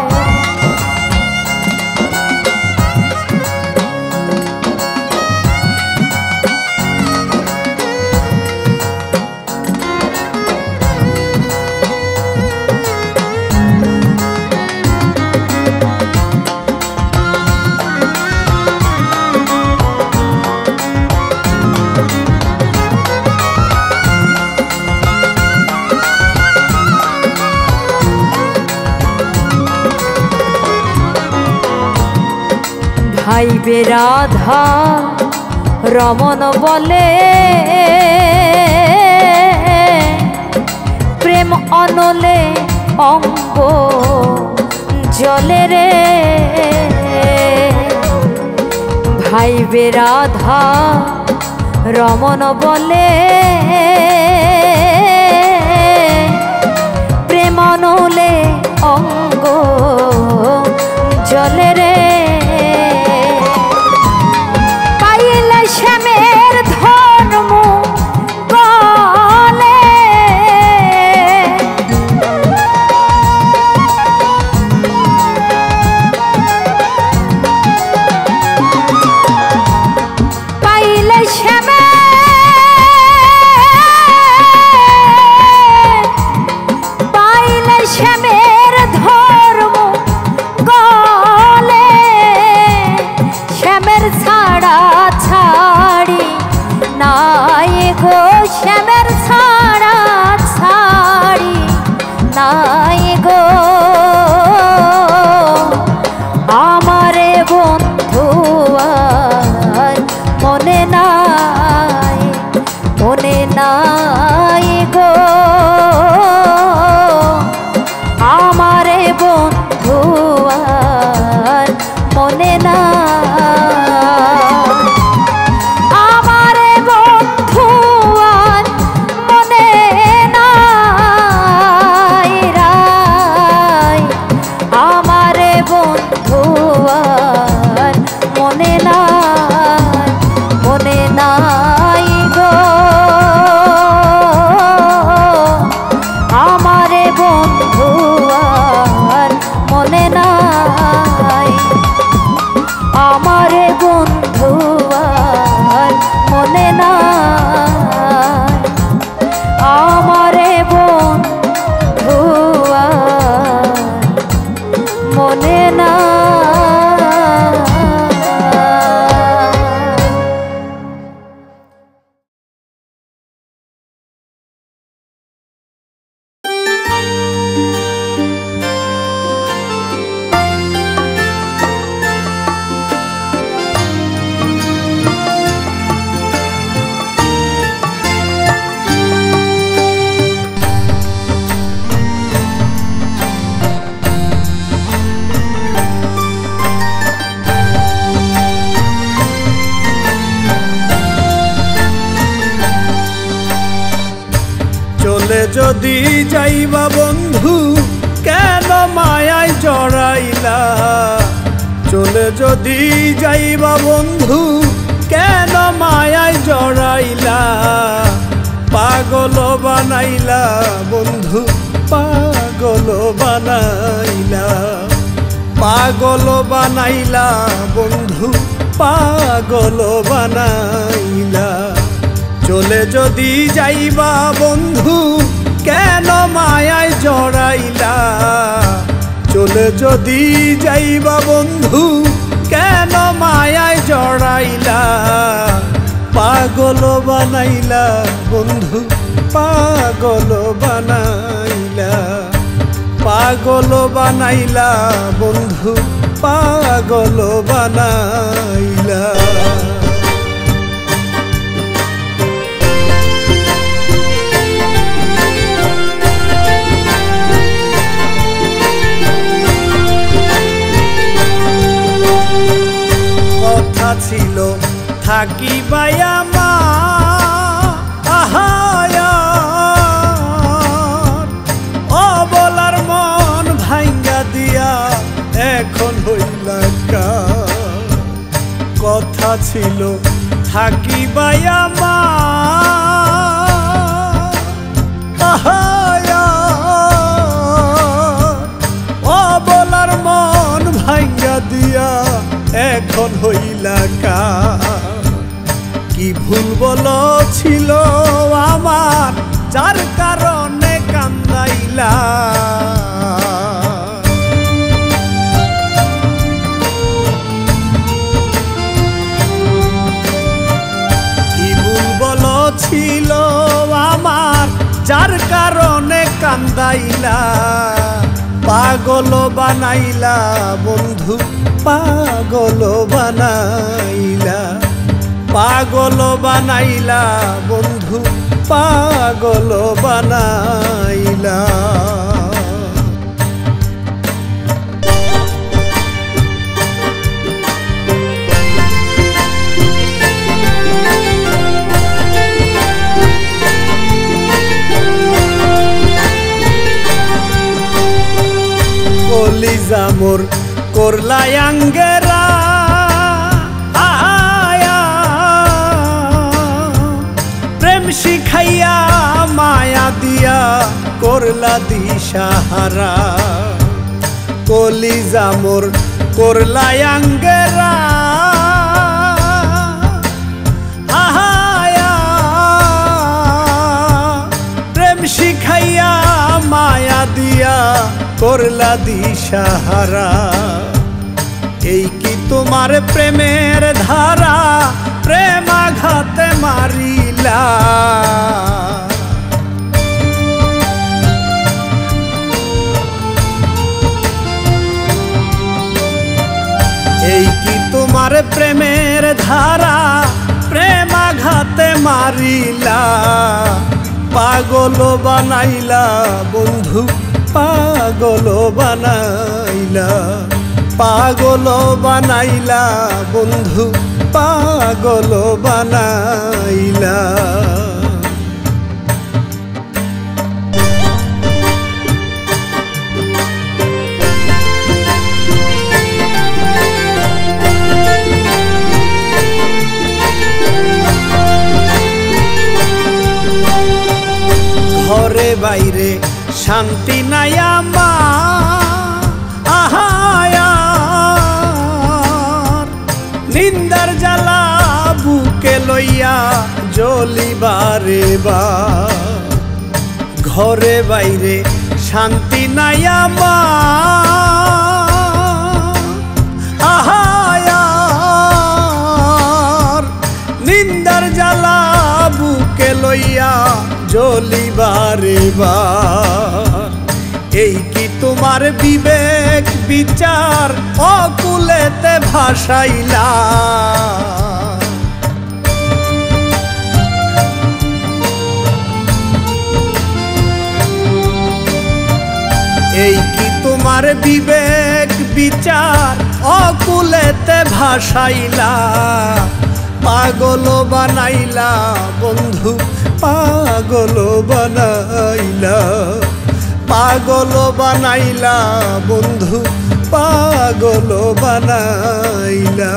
ভাইবে রাধা রমন বলে প্রেম অনলে অঙ্গ জলে রে ভাইবে রাধা রমন বলে প্রেম অনলে অঙ্গ জলে রে পাইলে শ্যামের ধর্ম বলে পাইলে শ্যামের ধর্ম গলে শ্যামের ছাড়া ছাড়ি নাই গো শ্যামের ছাড়া ছাড়ি নাই গো আমারে বন্ধু আর মনে নাই গো আমারে বন্ধু আর মনে নাই আমারে বন্ধু আর মনে নাই রাই আমারে বন্ধু আর মনে নাই গো আমারে বন্ধু আর মনে নাই আমারে বন্ধু আর মনে নাই আমারে বন্ধু আর মনে নাই চলে যদি যাইবা বন্ধু কেন মায়ায় জড়াইলা চলে যদি যাইবা বন্ধু কেন মায়ায় জড়াইলা পাগল বানাইলা বন্ধু পাগল বানাইলা পাগল বানাইলা বন্ধু পাগল বানাইলা চলে যদি যাইবা বন্ধু কেন মায়ায় জড়াইলা চলে যদি যাইবা বন্ধু কেন মায়ায় জড়াইলা পাগল বানাইলা বন্ধু পাগল বানাইলা পাগল বানাইলা বন্ধু পাগল বানাইলা ছিল থাকিবাই আমার অবলার মন ভাঙ্গা দিয়া এখন হইলা কথা ছিল থাকিবাই আমার অবলার মন ভাঙ্গা দিয়া এখন হইলা কি ভুল বল ছিল আমার যার কারণে কান্দাইলা কি ভুল বল ছিল আমার যার কারণে কান্দাইলা পাগল বানাইলা বন্ধু পাগল বানাইলা, পাগল বানাইলা বন্ধু, পাগল বানাইলা। কলিজা মোর করলাই আঙ্গেরা, প্রেম শিখাইয়া মায়া দিয়া করলা দিশাহারা। কলিজা মোর করলাই আঙ্গেরা, প্রেম শিখাইয়া মায়া দিয়া করলা দিশাহারা। এই কি তোমার প্রেমের ধারা, প্রেম আঘাতে মারিলা। এই কি তোমার প্রেমের ধারা, প্রেম আঘাতে মারিলা। পাগল বানাইলা বন্ধু, পাগল বানাইলা, পাগল বানাইলা বন্ধু, পাগল বানাইলা। ঘরে বাইরে শান্তি নাই আমার, নিন্দার জ্বালা বুকে লইয়া জ্বলিবারে বা। ঘরে বাইরে শান্তি নাই আমার, নিন্দার জ্বালা বুকে লইয়া জ্বলিবারে বা। এই কি তোমার বিবেক বিচার অকুলেতে ভাসাইলা। এই কি তোমার বিবেক বিচার অকুলেতে ভাসাইলা। পাগল বানাইলা বন্ধু, পাগল বানাইলা, পাগল বানাইলা বন্ধু, পাগল বানাইলা।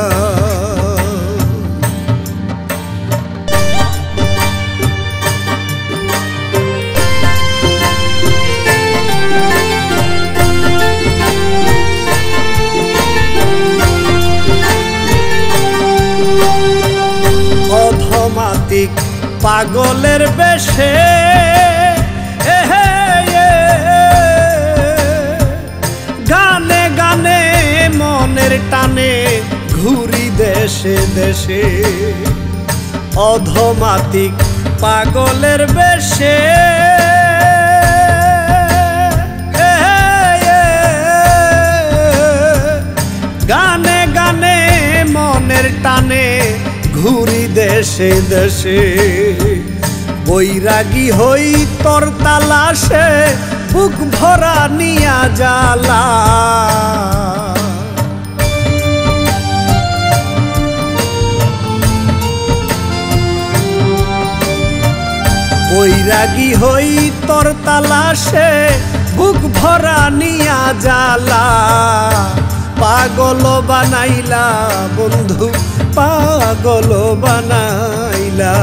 অধমাতিক পাগলের বেশে গানে গানে মনের টানে ঘুরি দেশে দেশে। অধমাতিক পাগলের বেশে গানে গানে মনের টানে ঘুরি দেশে দেশে। বৈরাগী হই তোর তালাশে বুক ভরা নিয়া জ্বালা। বৈরাগী হই তোর তালাশে বুক ভরা নিয়া জ্বালা। পাগল বানাইলা বন্ধু, পাগল বানাইলা,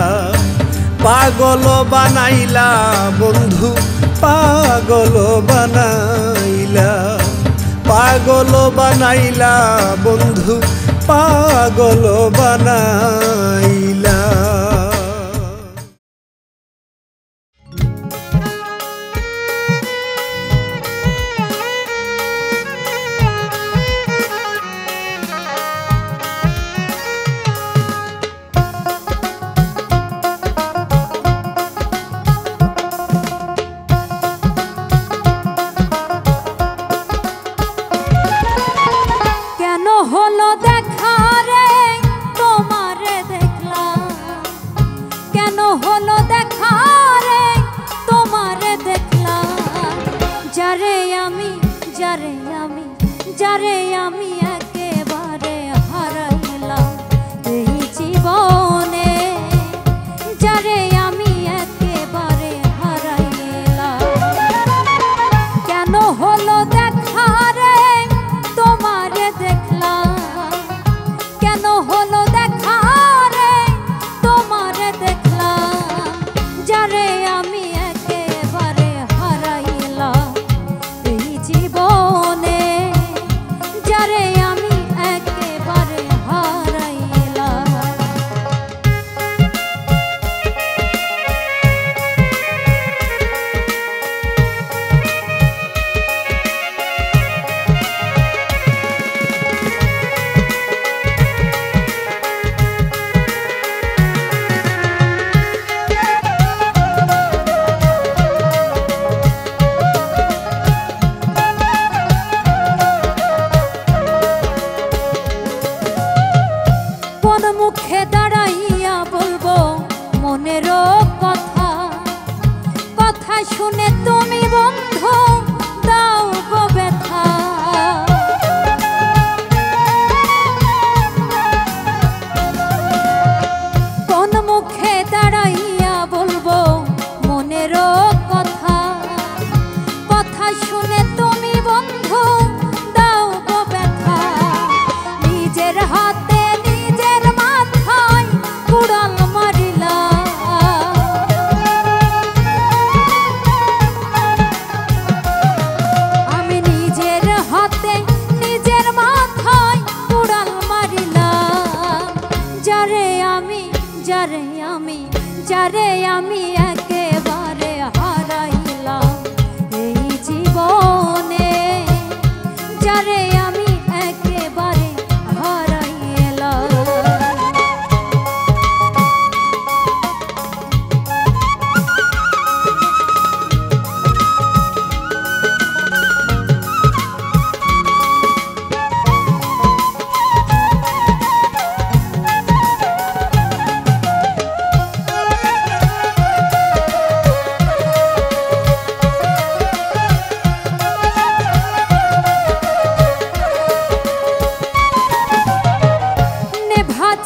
পাগল বানাইলা বন্ধু, পাগল বানাইলা, পাগল বানাইলা বন্ধু, পাগল বানাইলা। কেন যারে আমি একেবারে হারাইলাম এই জীবনে, যারে আমি একেবারে হারাইলাম। কেন হলো দেখা রে তোমারে দেখলাম, কেন হলো দেখা রে তোমারে দেখলাম, যারে আমি একেবারে হারাইলাম এই জীবনে, যারে আমি একেবারে হারাইলাম। কোন মুখে দাঁড়াইয়া বলবো মনেরও কথা, কথা শুনে তুমি বন্ধু দাও গো ব্যথা। কোন মুখে দাঁড়াইয়া বলবো মনেরও কথা, কথা শুনে তুমি বন্ধু দাও গো ব্যথা। নিজের হাতে নিজের মাথায় কুড়াল মারিলা, আমি নিজের হাতে নিজের মাথায় কুড়াল মারিলাম। যারে আমি একেবারে হারাইলাম এই জীবনে, যারে আমি একেবারে হারাইলাম।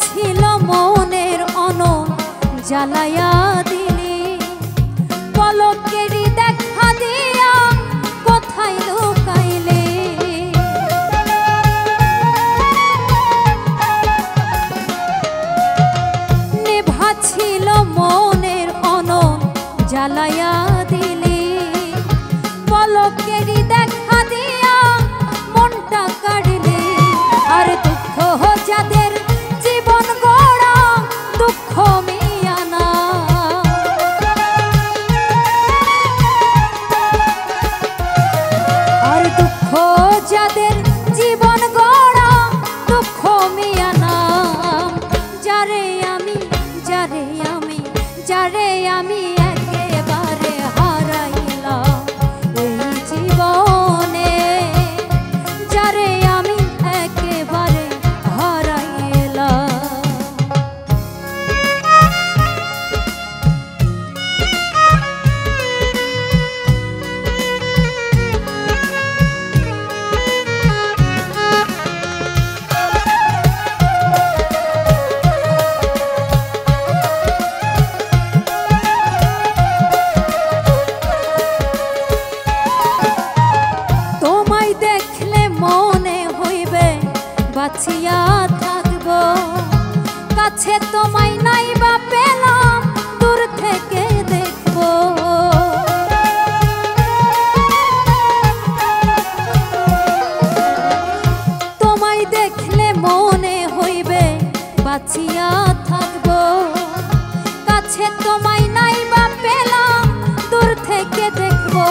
ছিল মনের অনল জ্বালায়া দিলি, পলকেরই দেখা দিয়া কোথায় লুকাইলে। নেভা ছিল মনের অনল জ্বালায়া দিলি, পলকেরই দেখা দিয়া মনটা কাড়িলি। আর দুঃখ যাদের জীবন গড়া দুঃখ মিয়ানা, আর দুঃখ যাদের জীবন গড়া দুঃখ মিয়ানা। যারে আমি একেবারে হারাইলাম এই জীবনে, যারে আমি একেবারে হারাইলাম। তোমায় দেখলে মনে হইবে বাঁচিয়া থাকবো, কাছে তোমায় নাই বা পেলাম দূর থেকে দেখবো। তোমায় দেখলে মনে হইবে বাঁচিয়া থাকবো, কাছে তোমায় নাই বা পেলাম দূর থেকে দেখবো।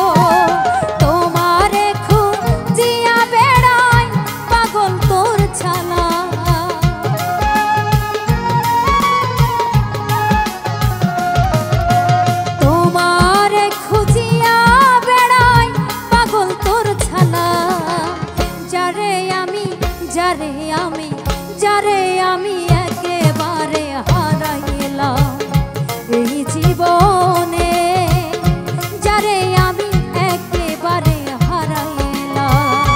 তোমারে খুঁজিয়া বেড়াই পাগল তোর ছালা, তোমারে খুঁজিয়া বেড়াই পাগল তোর ছালা। যারে আমি একেবারে হারাইলাম এই জীবনে, যারে আমি একেবারে হারাইলাম।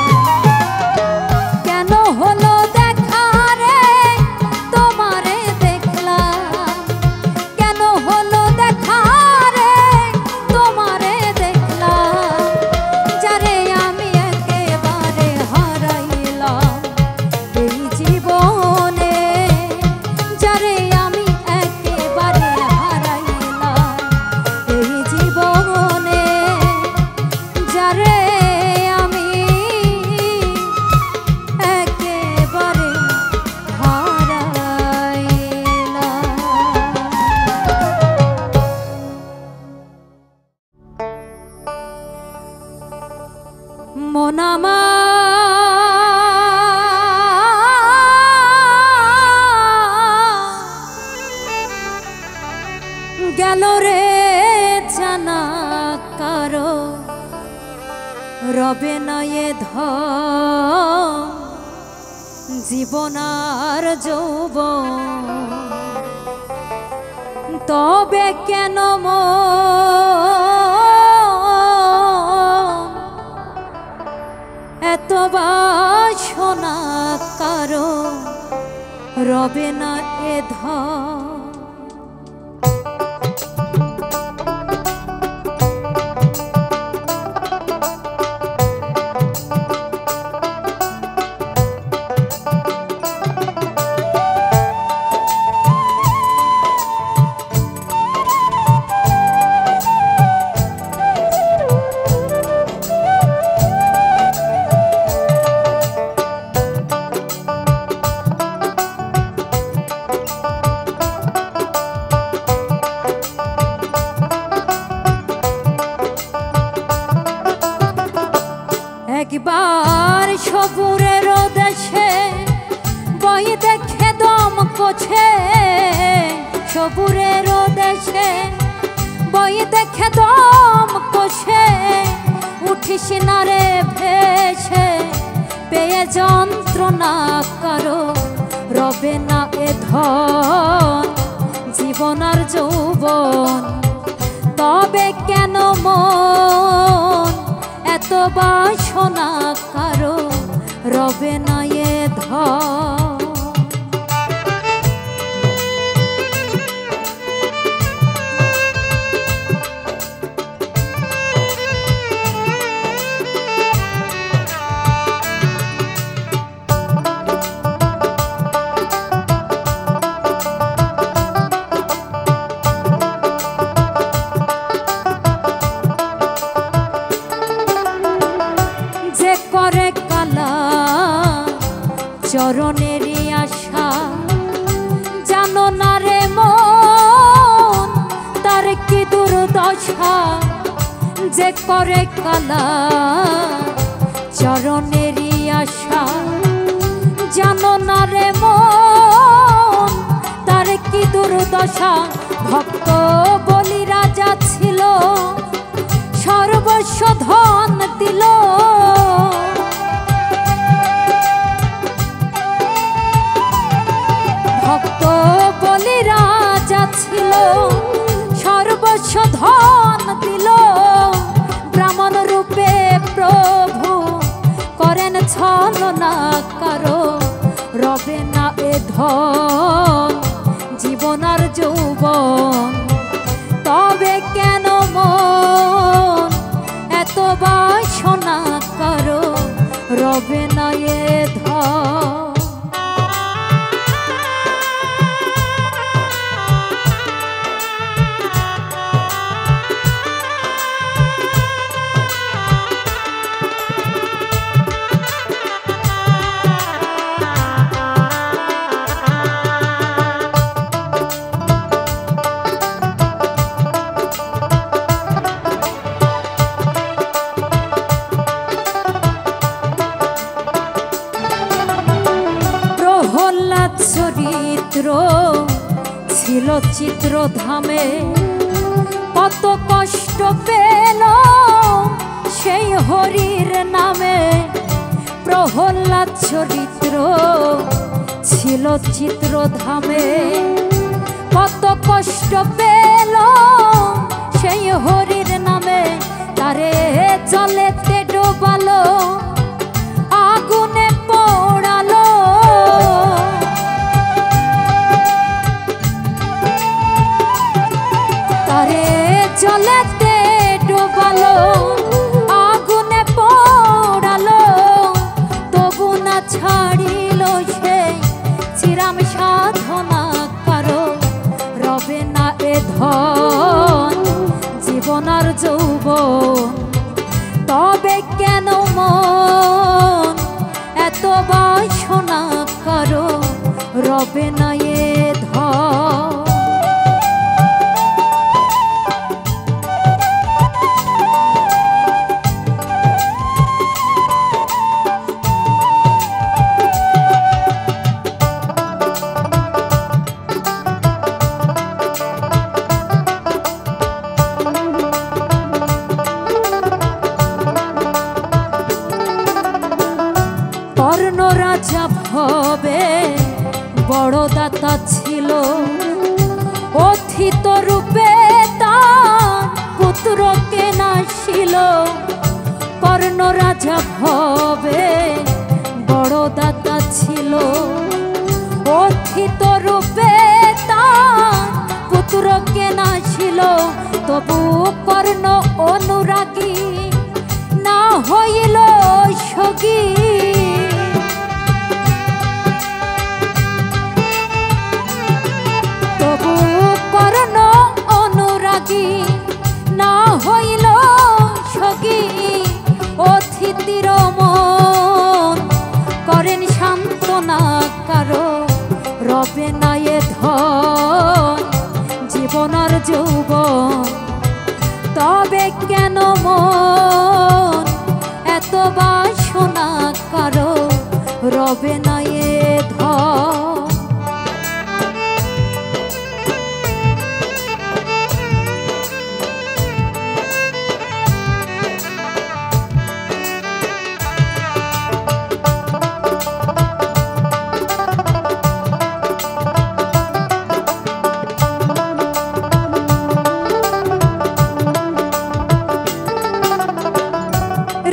তারে আমি একেবারে হারাইলাম। মন গেল রে জানা কারো রবে না এ জীবনার যৌবন, তবে কেন এত বাসনা কারো রবে না এ একবার সবুরের দেশে বই দেখে দম কোছে, সবুরের দেশে বই দেখে দম কোছে, উঠিস না রে ভেসে পেয়ে যন্ত্রণা কারো রবে না এ জীবনার যৌবন, তবে কেন মন এত বাসনা কারো রবে না এ চরণেরই আশা জানো না রে মন তার কি দুর্দশা, যে করে কালা চরণেরই আশা জানো না রে মন তার কি দুর্দশা। ভক্ত বলি রাজা ছিল সর্বস্ব ধন দিল, ভক্ত বলি রাজা ছিল সর্বস্ব ধন দিল, ব্রাহ্মণ রূপে প্রভু করেন ছলনা কারো রবে না এ জীবনার যৌবন, তবে কেন মন এত বাসনা কারো রবে না এ চরিত্র ছিল চিত্রধামে, কত কষ্ট পেল সেই হরির নামে। প্রহ্লাদ চরিত্র ছিল চিত্রধামে, কত কষ্ট পেল সেই হরির নামে। তারে জলেতে ডোবালো আগুনে পোড়ালো, তারে জলেতে ডোবালো আগুনে পোড়ালো, তবু না ছাড়িল সে চিরাম সাধনা কারো রবে না এ জীবনার যৌবন, তবে রবে না এ ধন। কর্ণ রাজা ভবে বড় দাতা ছিল, অথিত রূপে তার পুত্রকে নাশিল। কর্ণ রাজা ভবে বড় দাতা ছিল, অথিত রূপে তার পুত্রকে নাশিল। তবু কর্ণ অনুরাগী না হইল সগী। তবু কর্ণ অনুরাগী না হইল সগী। অতিথির মন করেন সান্ত্বনা কারো, রবে না এ ধন জীবন আর যৌবন। তবে কেন মন এত বাসনা কারো, রবে না এ ধন।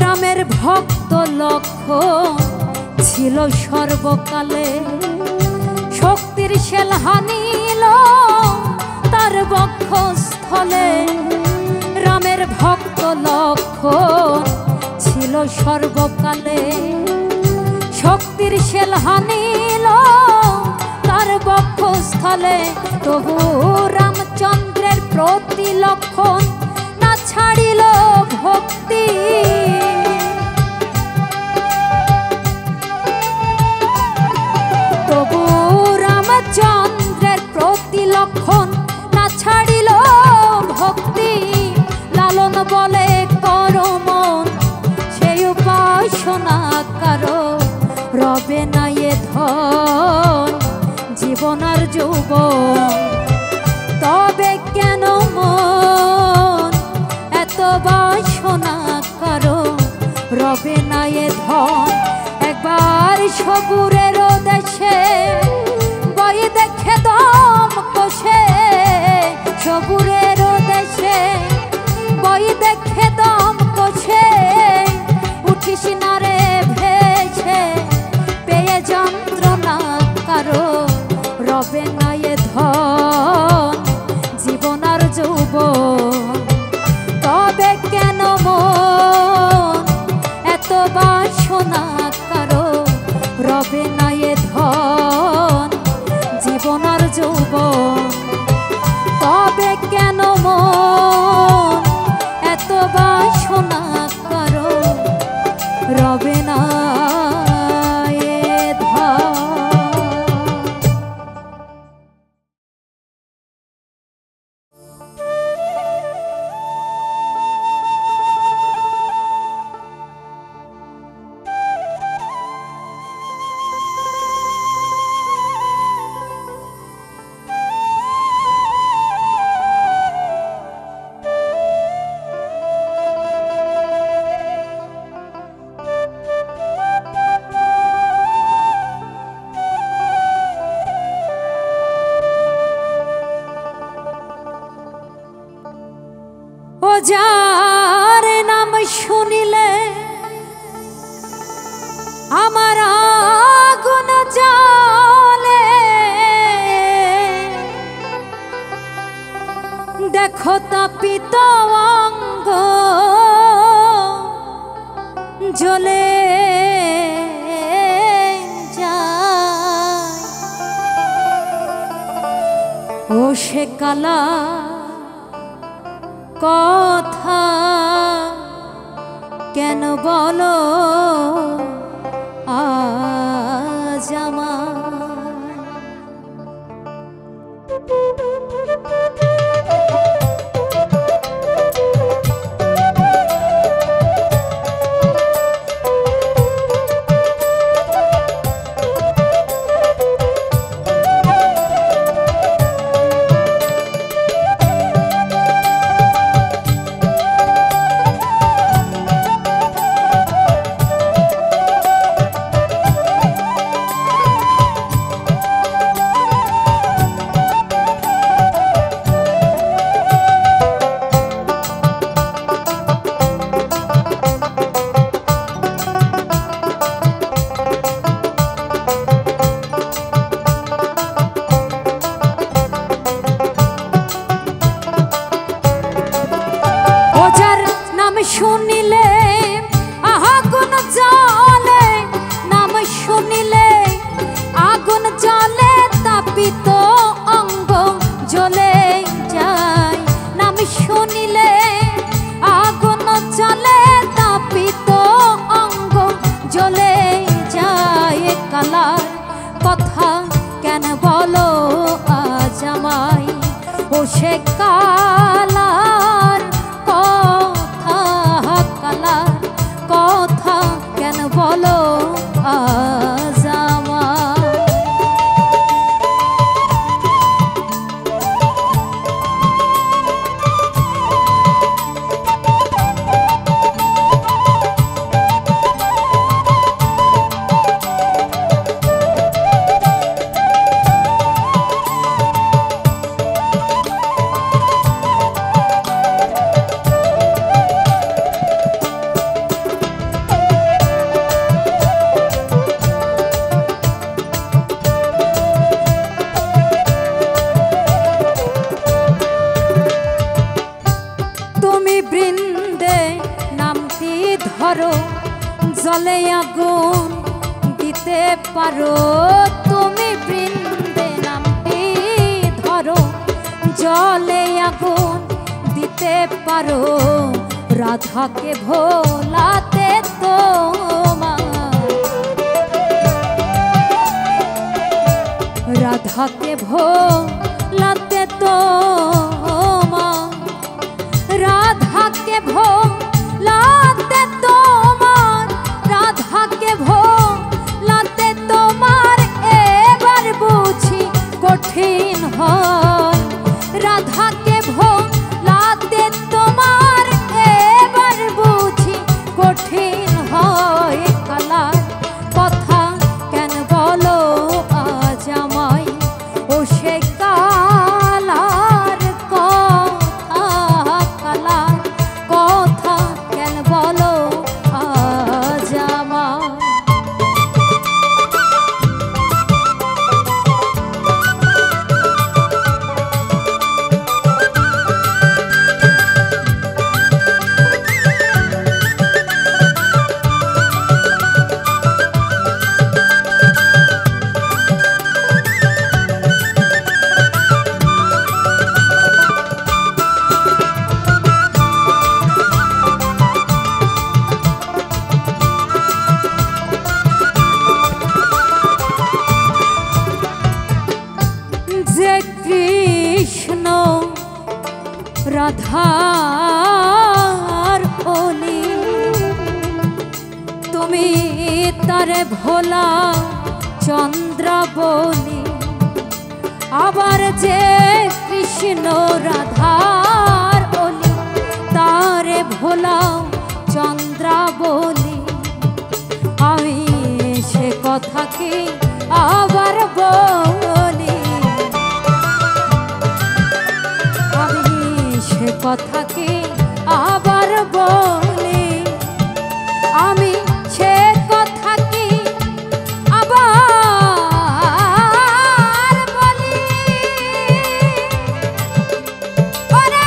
রামের ভক্ত লক্ষণ ছিল সর্বকালে, শক্তির শেল হানিল তার বক্ষস্থলে। রামের ভক্ত লক্ষণ ছিল সর্বকালে, শক্তির শেল হানিল তার বক্ষস্থলে। তবু রামচন্দ্রের প্রতি লক্ষণ না ছাড়িল ভক্তি। তবু রামচন্দ্রের প্রতি লক্ষণ না ছাড়িল ভক্তি। লালন বলে কর মন সেই উপাসনা কারো, রবে না এ ধন জীবন আর যৌবন। তবে কেন মন এত বাসনা কারো, রবে না এ ধন। একবার সবুরের দেশে বই দেখে দম কষে, সবুরের দেশে বই দেখে দম কষে। উঠিস না রে ভেসে পেয়ে যন্ত্রণা কারো, রবে না এ ধন জীবন আর যৌবন। তবে কেন মন এত বাসনা কারো, রবে না এ ধন জীবন আর যৌবন। তবে কেন মন এত বাসনা কারো, রবে না এ ধন। যার নাম শুনিলে আমার আগুন জ্বলে, দেখো তাপিত অঙ্গ জ্বলে যায়। ও সে কালা কথা কেন বলো আজ আমার, জলে আগুন দিতে পারো তুমি বৃন্দে নামটি ধরো জলে আগুন দিতে পারো রাধাকে ভোলাতে তোমার রাধাকে ভোলাতে তোমার রাধাকে ভোলাতে তোমার রাধাকে ভোলাতে তোমার এবার বুঝি কঠিন হয় রাধাকে ভোলাতে তোমার এবার বুঝি কঠিন হয় কালার কথা কেন বলো আজ আমায় ও সে কালার কথা কালার কথা কেন বলো আজ আমায় যে কৃষ্ণ রাধার অলি তুমি তারে ভোলা চন্দ্রাবলী আবার যে কৃষ্ণ রাধার অলি তারে ভোলা চন্দ্রাবলী আমি সে কথা কি আবার বলি আমি সে কথা কি আবার বলি আমি সে কথা কি আবার বলি ওরে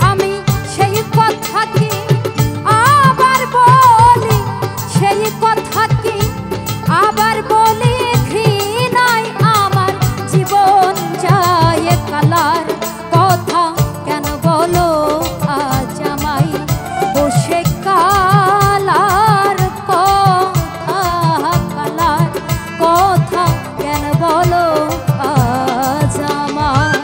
আমি সেই কথা কি আবার বলি সেই কথা কি আবার বলি ঘৃণায় আমার জীবন যায় কালার কথা কেন বলো আজ আমায় ও সে কালার কথা কালার কথা কেন বলো আজ আমায়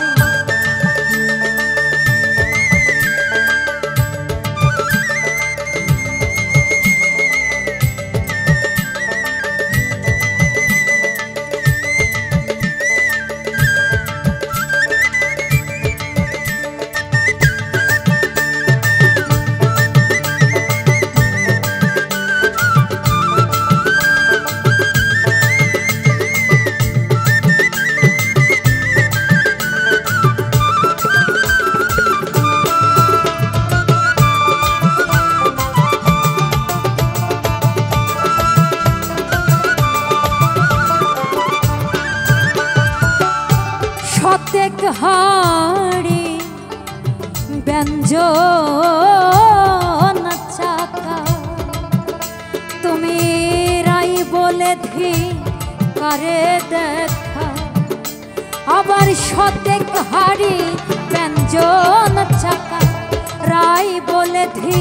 শতেক হাড়ি ব্যঞ্জন চাকা তুমি রাই বলে ধি করে দেখা আবার শতেক হাড়ি ব্যঞ্জন চাকা রাই বলে ধি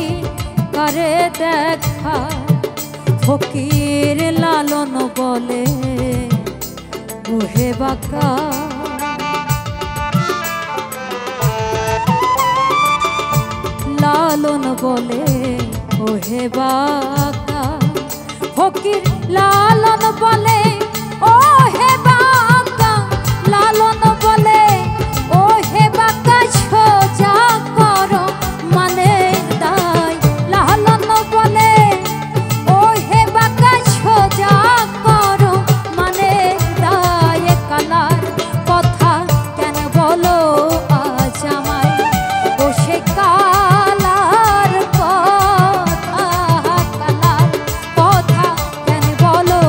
করে দেখা ফকির লালন বলে ওহে বাঁকা লালন বলে ওহে বাঁকা ফকির লালন বলে ওহে বাঁকা লালন বলে ওহে বাঁকা সোজা করো মানে দায় লালন বলে ওহে বাঁকা সোজা করো মানে দায় কালার কথা কেন বলো আজ আমায় ও সে কালার কথা কালার কথা কেন বলো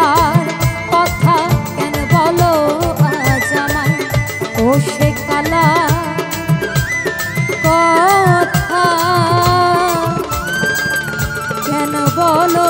কালার কথা কেন বলো আজ আমায় ও সে কালার কথা কেন বলো